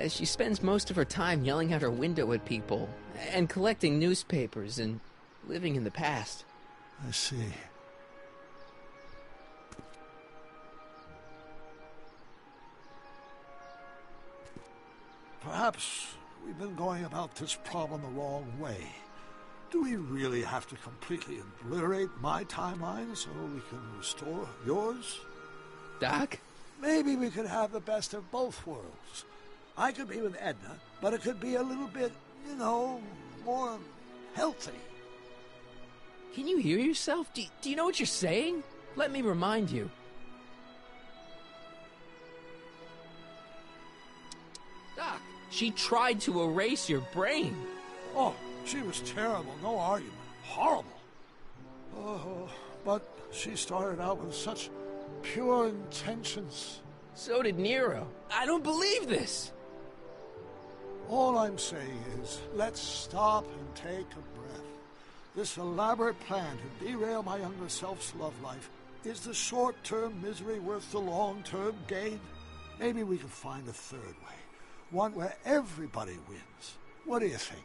she spends most of her time yelling out her window at people, and collecting newspapers, and living in the past. I see. Perhaps we've been going about this problem the wrong way. Do we really have to completely obliterate my timeline so we can restore yours? Doc? Maybe we could have the best of both worlds. I could be with Edna, but it could be a little bit, you know, more healthy. Can you hear yourself? Do you know what you're saying? Let me remind you. Doc, she tried to erase your brain. Oh, she was terrible, no argument. Horrible. Oh, but she started out with such pure intentions. So did Nero. I don't believe this. All I'm saying is, let's stop and take a breath. This elaborate plan to derail my younger self's love life, is the short-term misery worth the long-term gain? Maybe we can find a third way. One where everybody wins. What do you think?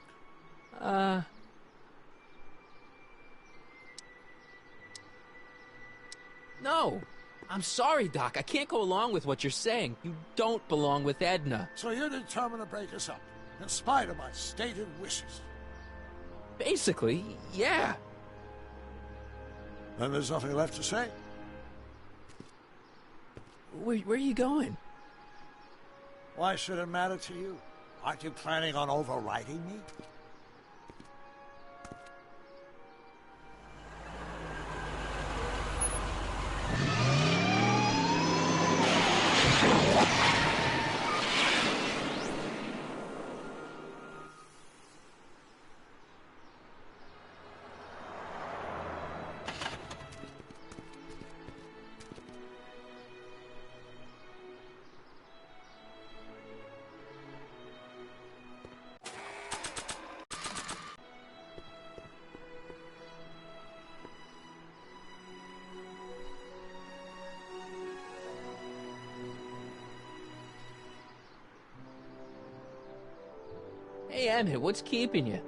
No. I'm sorry, Doc. I can't go along with what you're saying. You don't belong with Edna. So you're determined to break us up, in spite of my stated wishes? Basically, yeah. Then there's nothing left to say. Where are you going? Why should it matter to you? Aren't you planning on overriding me? Hey, Emmett, what's keeping you?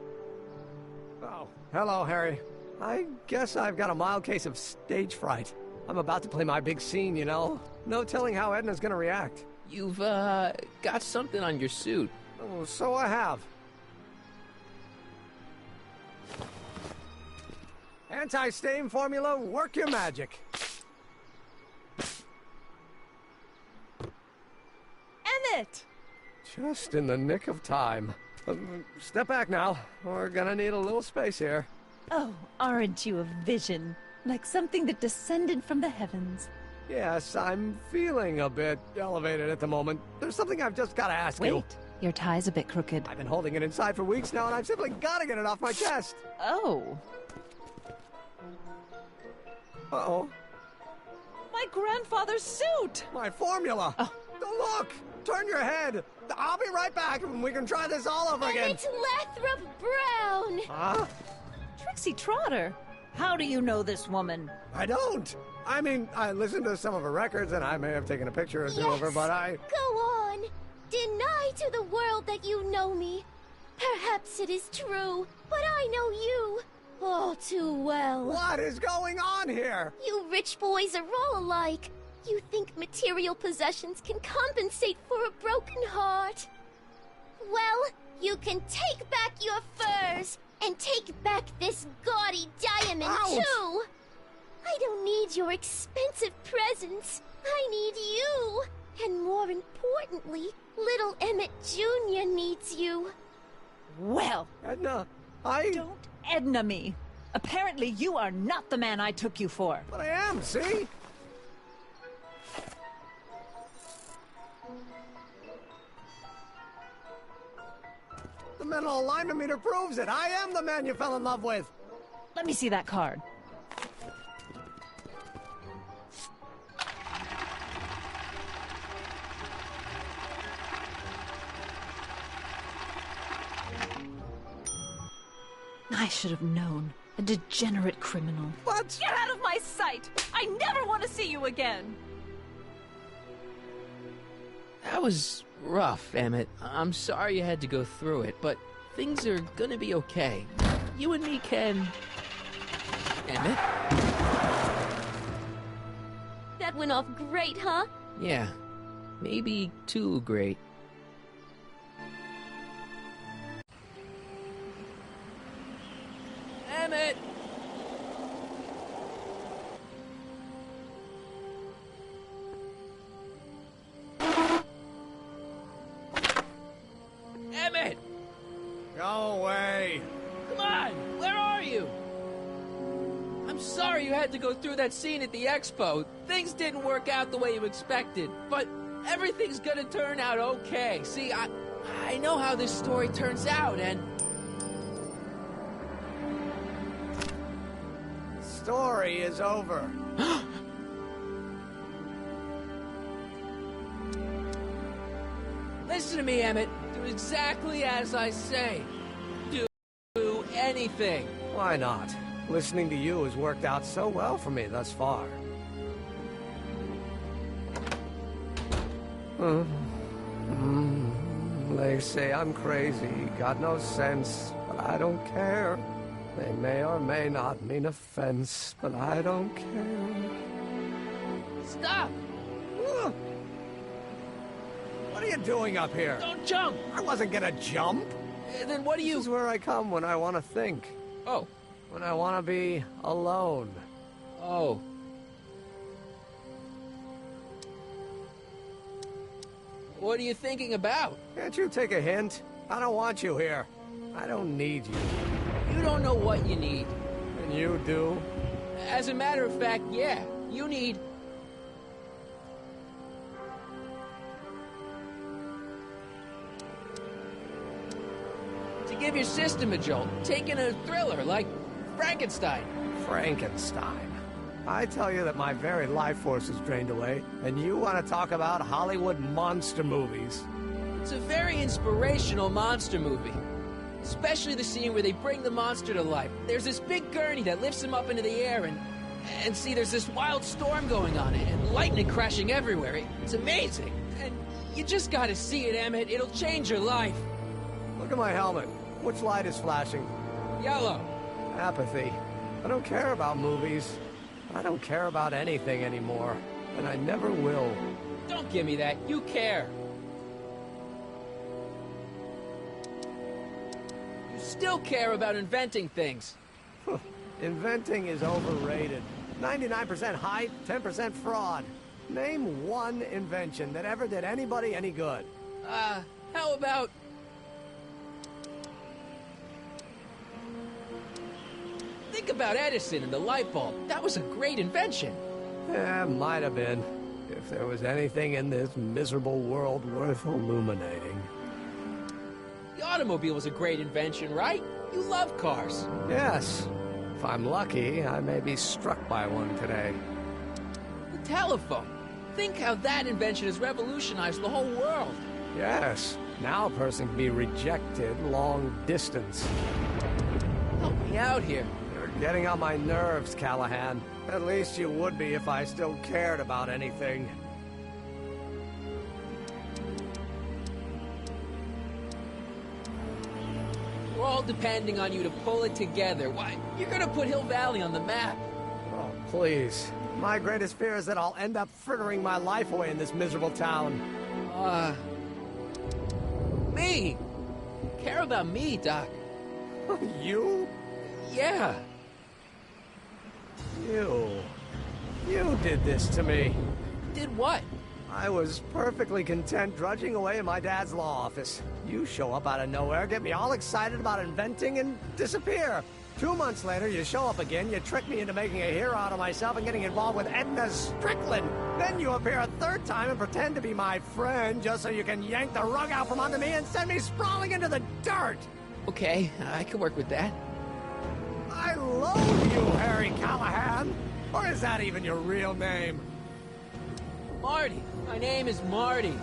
Oh, hello, Harry. I guess I've got a mild case of stage fright. I'm about to play my big scene, you know? No telling how Edna's gonna react. You've, got something on your suit. Oh, so I have. Anti-stain formula, work your magic. Emmett! Just in the nick of time. Step back now. We're gonna need a little space here. Oh, aren't you a vision? Like something that descended from the heavens. Yes, I'm feeling a bit elevated at the moment. There's something I've just gotta ask you. Wait, your tie's a bit crooked. I've been holding it inside for weeks now, and I've simply gotta get it off my chest. Oh. Uh-oh. My grandfather's suit! My formula! Oh. Look! Turn your head! I'll be right back, and we can try this all over again. And it's Lathrop Brown! Huh? Trixie Trotter! How do you know this woman? I don't! I mean, I listened to some of her records, and I may have taken a picture or two of her, but I... Go on! Deny to the world that you know me. Perhaps it is true, but I know you all too well. What is going on here? You rich boys are all alike. You think material possessions can compensate for a broken heart. Well, you can take back your furs, and take back this gaudy diamond, too! I don't need your expensive presents. I need you. And more importantly, little Emmett Jr. needs you. Well, Edna, Don't Edna me. Apparently you are not the man I took you for. But I am, see? The mental alignment meter proves it. I am the man you fell in love with. Let me see that card. I should have known. A degenerate criminal. What? Get out of my sight! I never want to see you again! That was rough, Emmett. I'm sorry you had to go through it, but things are gonna be okay. You and me can... Emmett? That went off great, huh? Yeah. Maybe too great. Emmett! Emmett! Go away. Come on! Where are you? I'm sorry you had to go through that scene at the expo. Things didn't work out the way you expected, but everything's gonna turn out okay. See, I know how this story turns out, and... The story is over. Listen to me, Emmett. Do exactly as I say. Do anything. Why not? Listening to you has worked out so well for me thus far. They say I'm crazy, got no sense, but I don't care. They may or may not mean offense, but I don't care. Stop! What are you doing up here? Don't jump! I wasn't gonna jump. Then what do you... This is where I come when I want to think. Oh. When I want to be alone. Oh. What are you thinking about? Can't you take a hint? I don't want you here. I don't need you. You don't know what you need. And you do? As a matter of fact, yeah. You need... to give your system a jolt. Take in a thriller like Frankenstein. Frankenstein? I tell you that my very life force is drained away, and you want to talk about Hollywood monster movies. It's a very inspirational monster movie. Especially the scene where they bring the monster to life. There's this big gurney that lifts him up into the air, and see, there's this wild storm going on, and lightning crashing everywhere. It's amazing. And you just gotta see it, Emmett. It'll change your life. Look at my helmet. Which light is flashing? Yellow. Apathy. I don't care about movies. I don't care about anything anymore. And I never will. Don't give me that. You care. You still care about inventing things. Inventing is overrated. 99% hype, 10% fraud. Name one invention that ever did anybody any good. How about... think about Edison and the light bulb. That was a great invention. Yeah, might have been. If there was anything in this miserable world worth illuminating. The automobile was a great invention, right? You love cars. Yes. If I'm lucky, I may be struck by one today. The telephone. Think how that invention has revolutionized the whole world. Yes. Now a person can be rejected long distance. Help me out here. You're getting on my nerves, Callahan. At least you would be if I still cared about anything. We're all depending on you to pull it together. Why, you're gonna put Hill Valley on the map. Oh, please. My greatest fear is that I'll end up frittering my life away in this miserable town. Me? Care about me, Doc. You? Yeah. You did this to me. Did what? I was perfectly content drudging away in my dad's law office. You show up out of nowhere, get me all excited about inventing, and disappear. 2 months later, you show up again, you trick me into making a hero out of myself and getting involved with Edna Strickland. Then you appear a third time and pretend to be my friend just so you can yank the rug out from under me and send me sprawling into the dirt. Okay, I can work with that. I loathe you, Harry Callahan. Or is that even your real name? Marty. My name is Marty.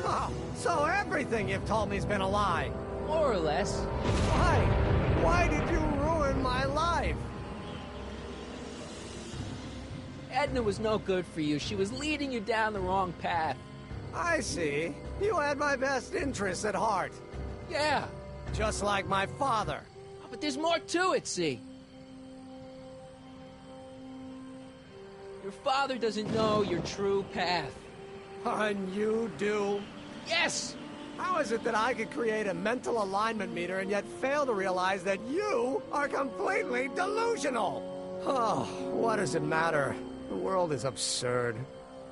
Oh, so everything you've told me's been a lie. More or less. Why? Why did you ruin my life? Edna was no good for you. She was leading you down the wrong path. I see. You had my best interests at heart. Yeah. Just like my father. Oh, but there's more to it, see? Your father doesn't know your true path. And you do? Yes! How is it that I could create a mental alignment meter and yet fail to realize that you are completely delusional? Oh, what does it matter? The world is absurd.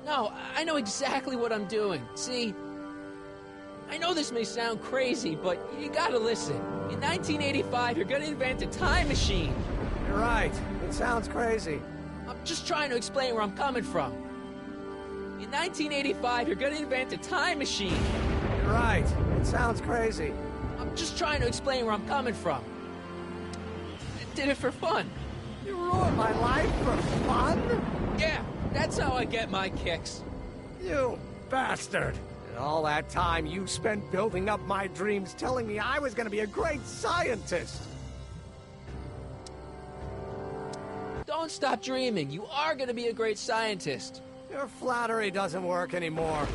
No, I know exactly what I'm doing. See, I know this may sound crazy, but you gotta listen. In 1985, you're gonna invent a time machine. You're right. It sounds crazy. I'm just trying to explain where I'm coming from. In 1985, you're gonna invent a time machine. You're right. It sounds crazy. I'm just trying to explain where I'm coming from. I did it for fun. You ruined my life for fun? Yeah, that's how I get my kicks. You bastard. And all that time you spent building up my dreams, telling me I was going to be a great scientist. Don't stop dreaming. You are going to be a great scientist. Your flattery doesn't work anymore.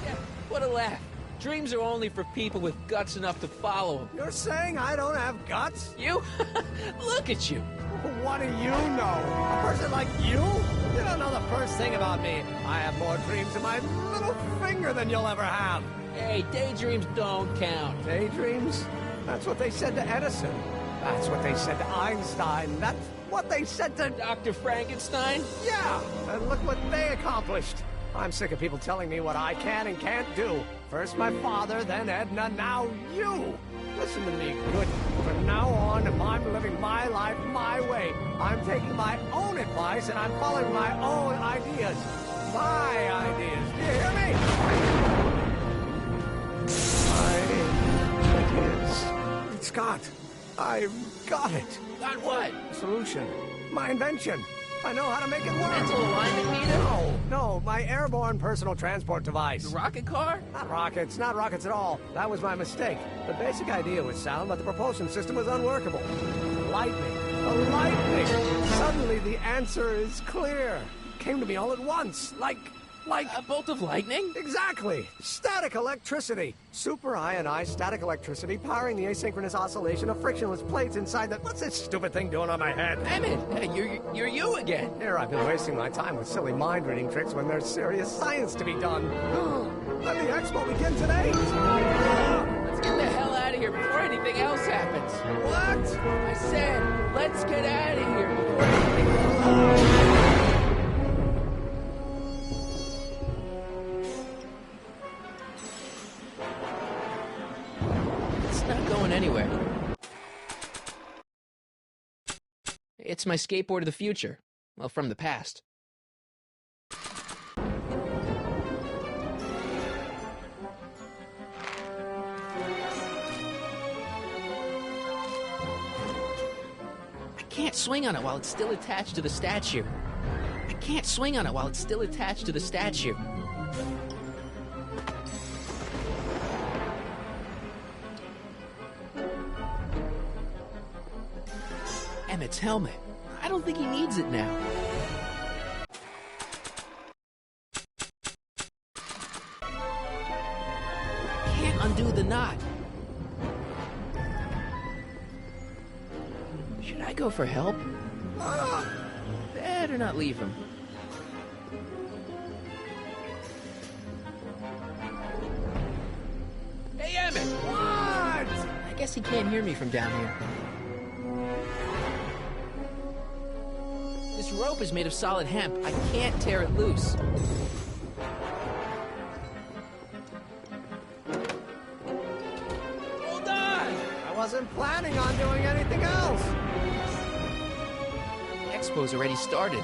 Yeah, what a laugh. Dreams are only for people with guts enough to follow them. You're saying I don't have guts? You? Look at you. What do you know? A person like you? You don't know the first thing about me. I have more dreams in my little finger than you'll ever have. Hey, daydreams don't count. Daydreams? That's what they said to Edison. That's what they said to Einstein. That's what they said to Dr. Frankenstein? Yeah, and look what they accomplished. I'm sick of people telling me what I can and can't do. First my father, then Edna, now you. Listen to me, good. From now on, I'm living my life my way. I'm taking my own advice and I'm following my own ideas. My ideas. Do you hear me? My ideas. Scott, I've got it. Got what? Solution. My invention. I know how to make it work. Mental alignment meter? No, my airborne personal transport device. The rocket car? Not rockets at all. That was my mistake. The basic idea was sound, but the propulsion system was unworkable. Lightning. Lightning. Suddenly the answer is clear. It came to me all at once, like a bolt of lightning? Exactly. Static electricity. Super-ionized static electricity powering the asynchronous oscillation of frictionless plates inside the... What's this stupid thing doing on my head? Emmett, you're you again. Here I've been wasting my time with silly mind-reading tricks when there's serious science to be done. Let the expo begin today. Let's get the hell out of here before anything else happens. What? I said, let's get out of here before anything else. Anywhere. It's my skateboard of the future. Well, from the past. I can't swing on it while it's still attached to the statue. I can't swing on it while it's still attached to the statue. Emmett's helmet. I don't think he needs it now. Can't undo the knot. Should I go for help? Better not leave him. Hey, Emmett! What? I guess he can't hear me from down here. This rope is made of solid hemp. I can't tear it loose. Hold on! I wasn't planning on doing anything else. The expo's already started.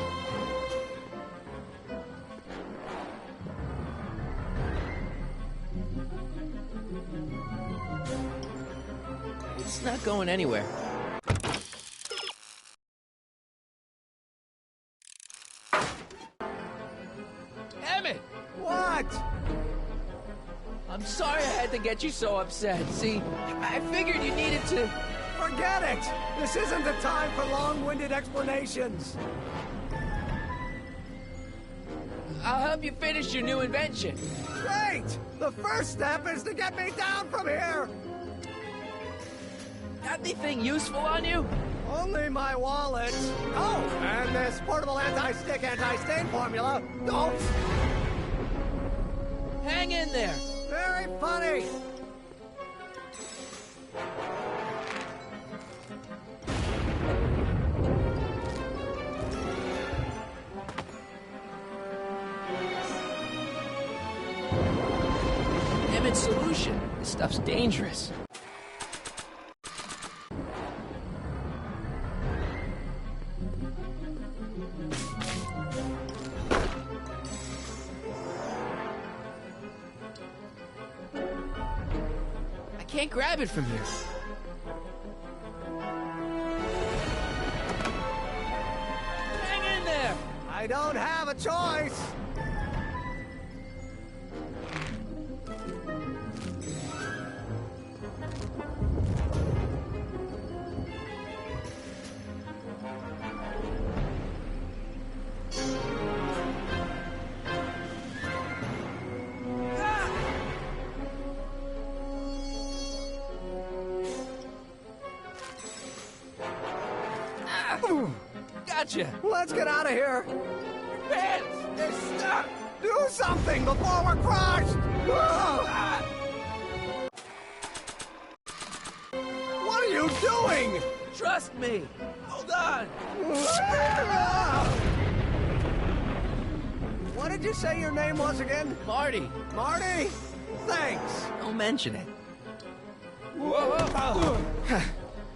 It's not going anywhere. I'm sorry I had to get you so upset. See, I figured you needed to... Forget it! This isn't the time for long-winded explanations. I'll help you finish your new invention. Great! The first step is to get me down from here! Got anything useful on you? Only my wallet. Oh, and this portable anti-stick, anti-stain formula. Don't! Hang in there. Very funny. Emmett's solution. This stuff's dangerous. I can't grab it from here. Hang in there! I don't have a choice! Gotcha! Let's get out of here! Pants! They're stuck! Do something before we're crushed! What are you doing? Trust me. Hold on. What did you say your name was again? Marty. Marty? Thanks. Don't mention it.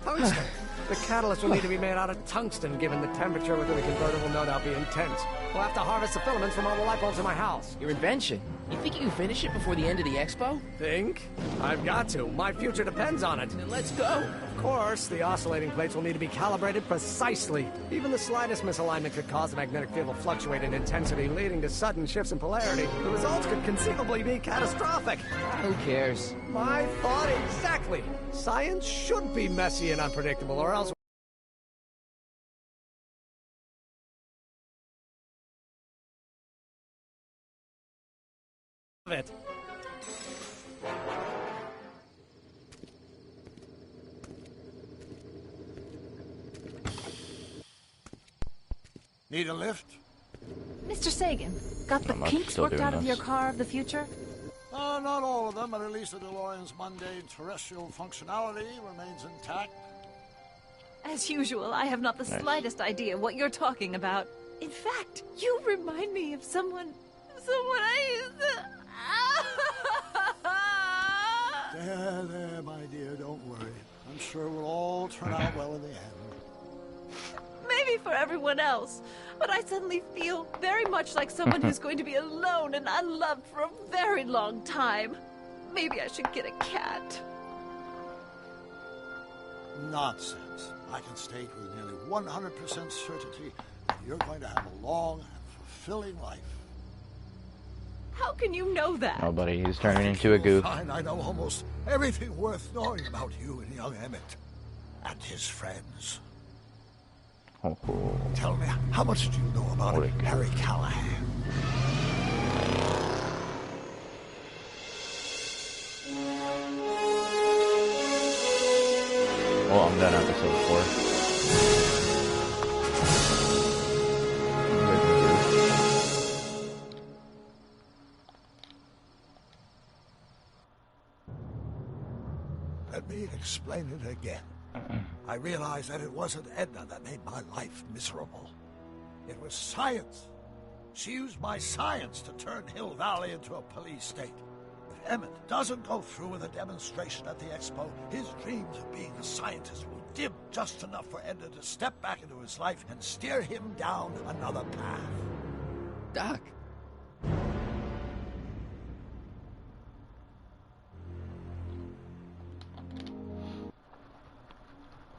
Tungsten. The catalyst will need to be made out of tungsten, given the temperature within the converter will no doubt be intense. We'll have to harvest the filaments from all the light bulbs in my house. Your invention. You think you can finish it before the end of the expo? Think? I've got to. My future depends on it. Then let's go. Of course, the oscillating plates will need to be calibrated precisely. Even the slightest misalignment could cause the magnetic field to fluctuate in intensity, leading to sudden shifts in polarity. The results could conceivably be catastrophic. Who cares? My thought exactly. Science should be messy and unpredictable, or else... it. Need a lift? Mr. Sagan, got the kinks worked out of your car of the future? Not all of them, but at least the DeLorean's mundane terrestrial functionality remains intact. As usual, I have not the slightest idea what you're talking about. In fact, you remind me of someone I used to... There, my dear, don't worry. I'm sure we'll all turn out well in the end. Maybe for everyone else, but I suddenly feel very much like someone who's going to be alone and unloved for a very long time. Maybe I should get a cat. Nonsense. I can state with nearly 100% certainty that you're going to have a long and fulfilling life. How can you know that? Oh, buddy, he's turning into a goof. Fine, I know almost everything worth knowing about you and young Emmett and his friends. Oh, cool. Tell me, how much do you know about Harry Callahan? Well, I'm done episode 4. Let me explain it again. I realized that it wasn't Edna that made my life miserable. It was science. She used my science to turn Hill Valley into a police state. If Emmett doesn't go through with a demonstration at the expo, his dreams of being a scientist will dim just enough for Edna to step back into his life and steer him down another path. Doc.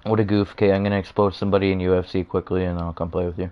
What a goof. Okay, I'm gonna expose somebody in UFC quickly and I'll come play with you.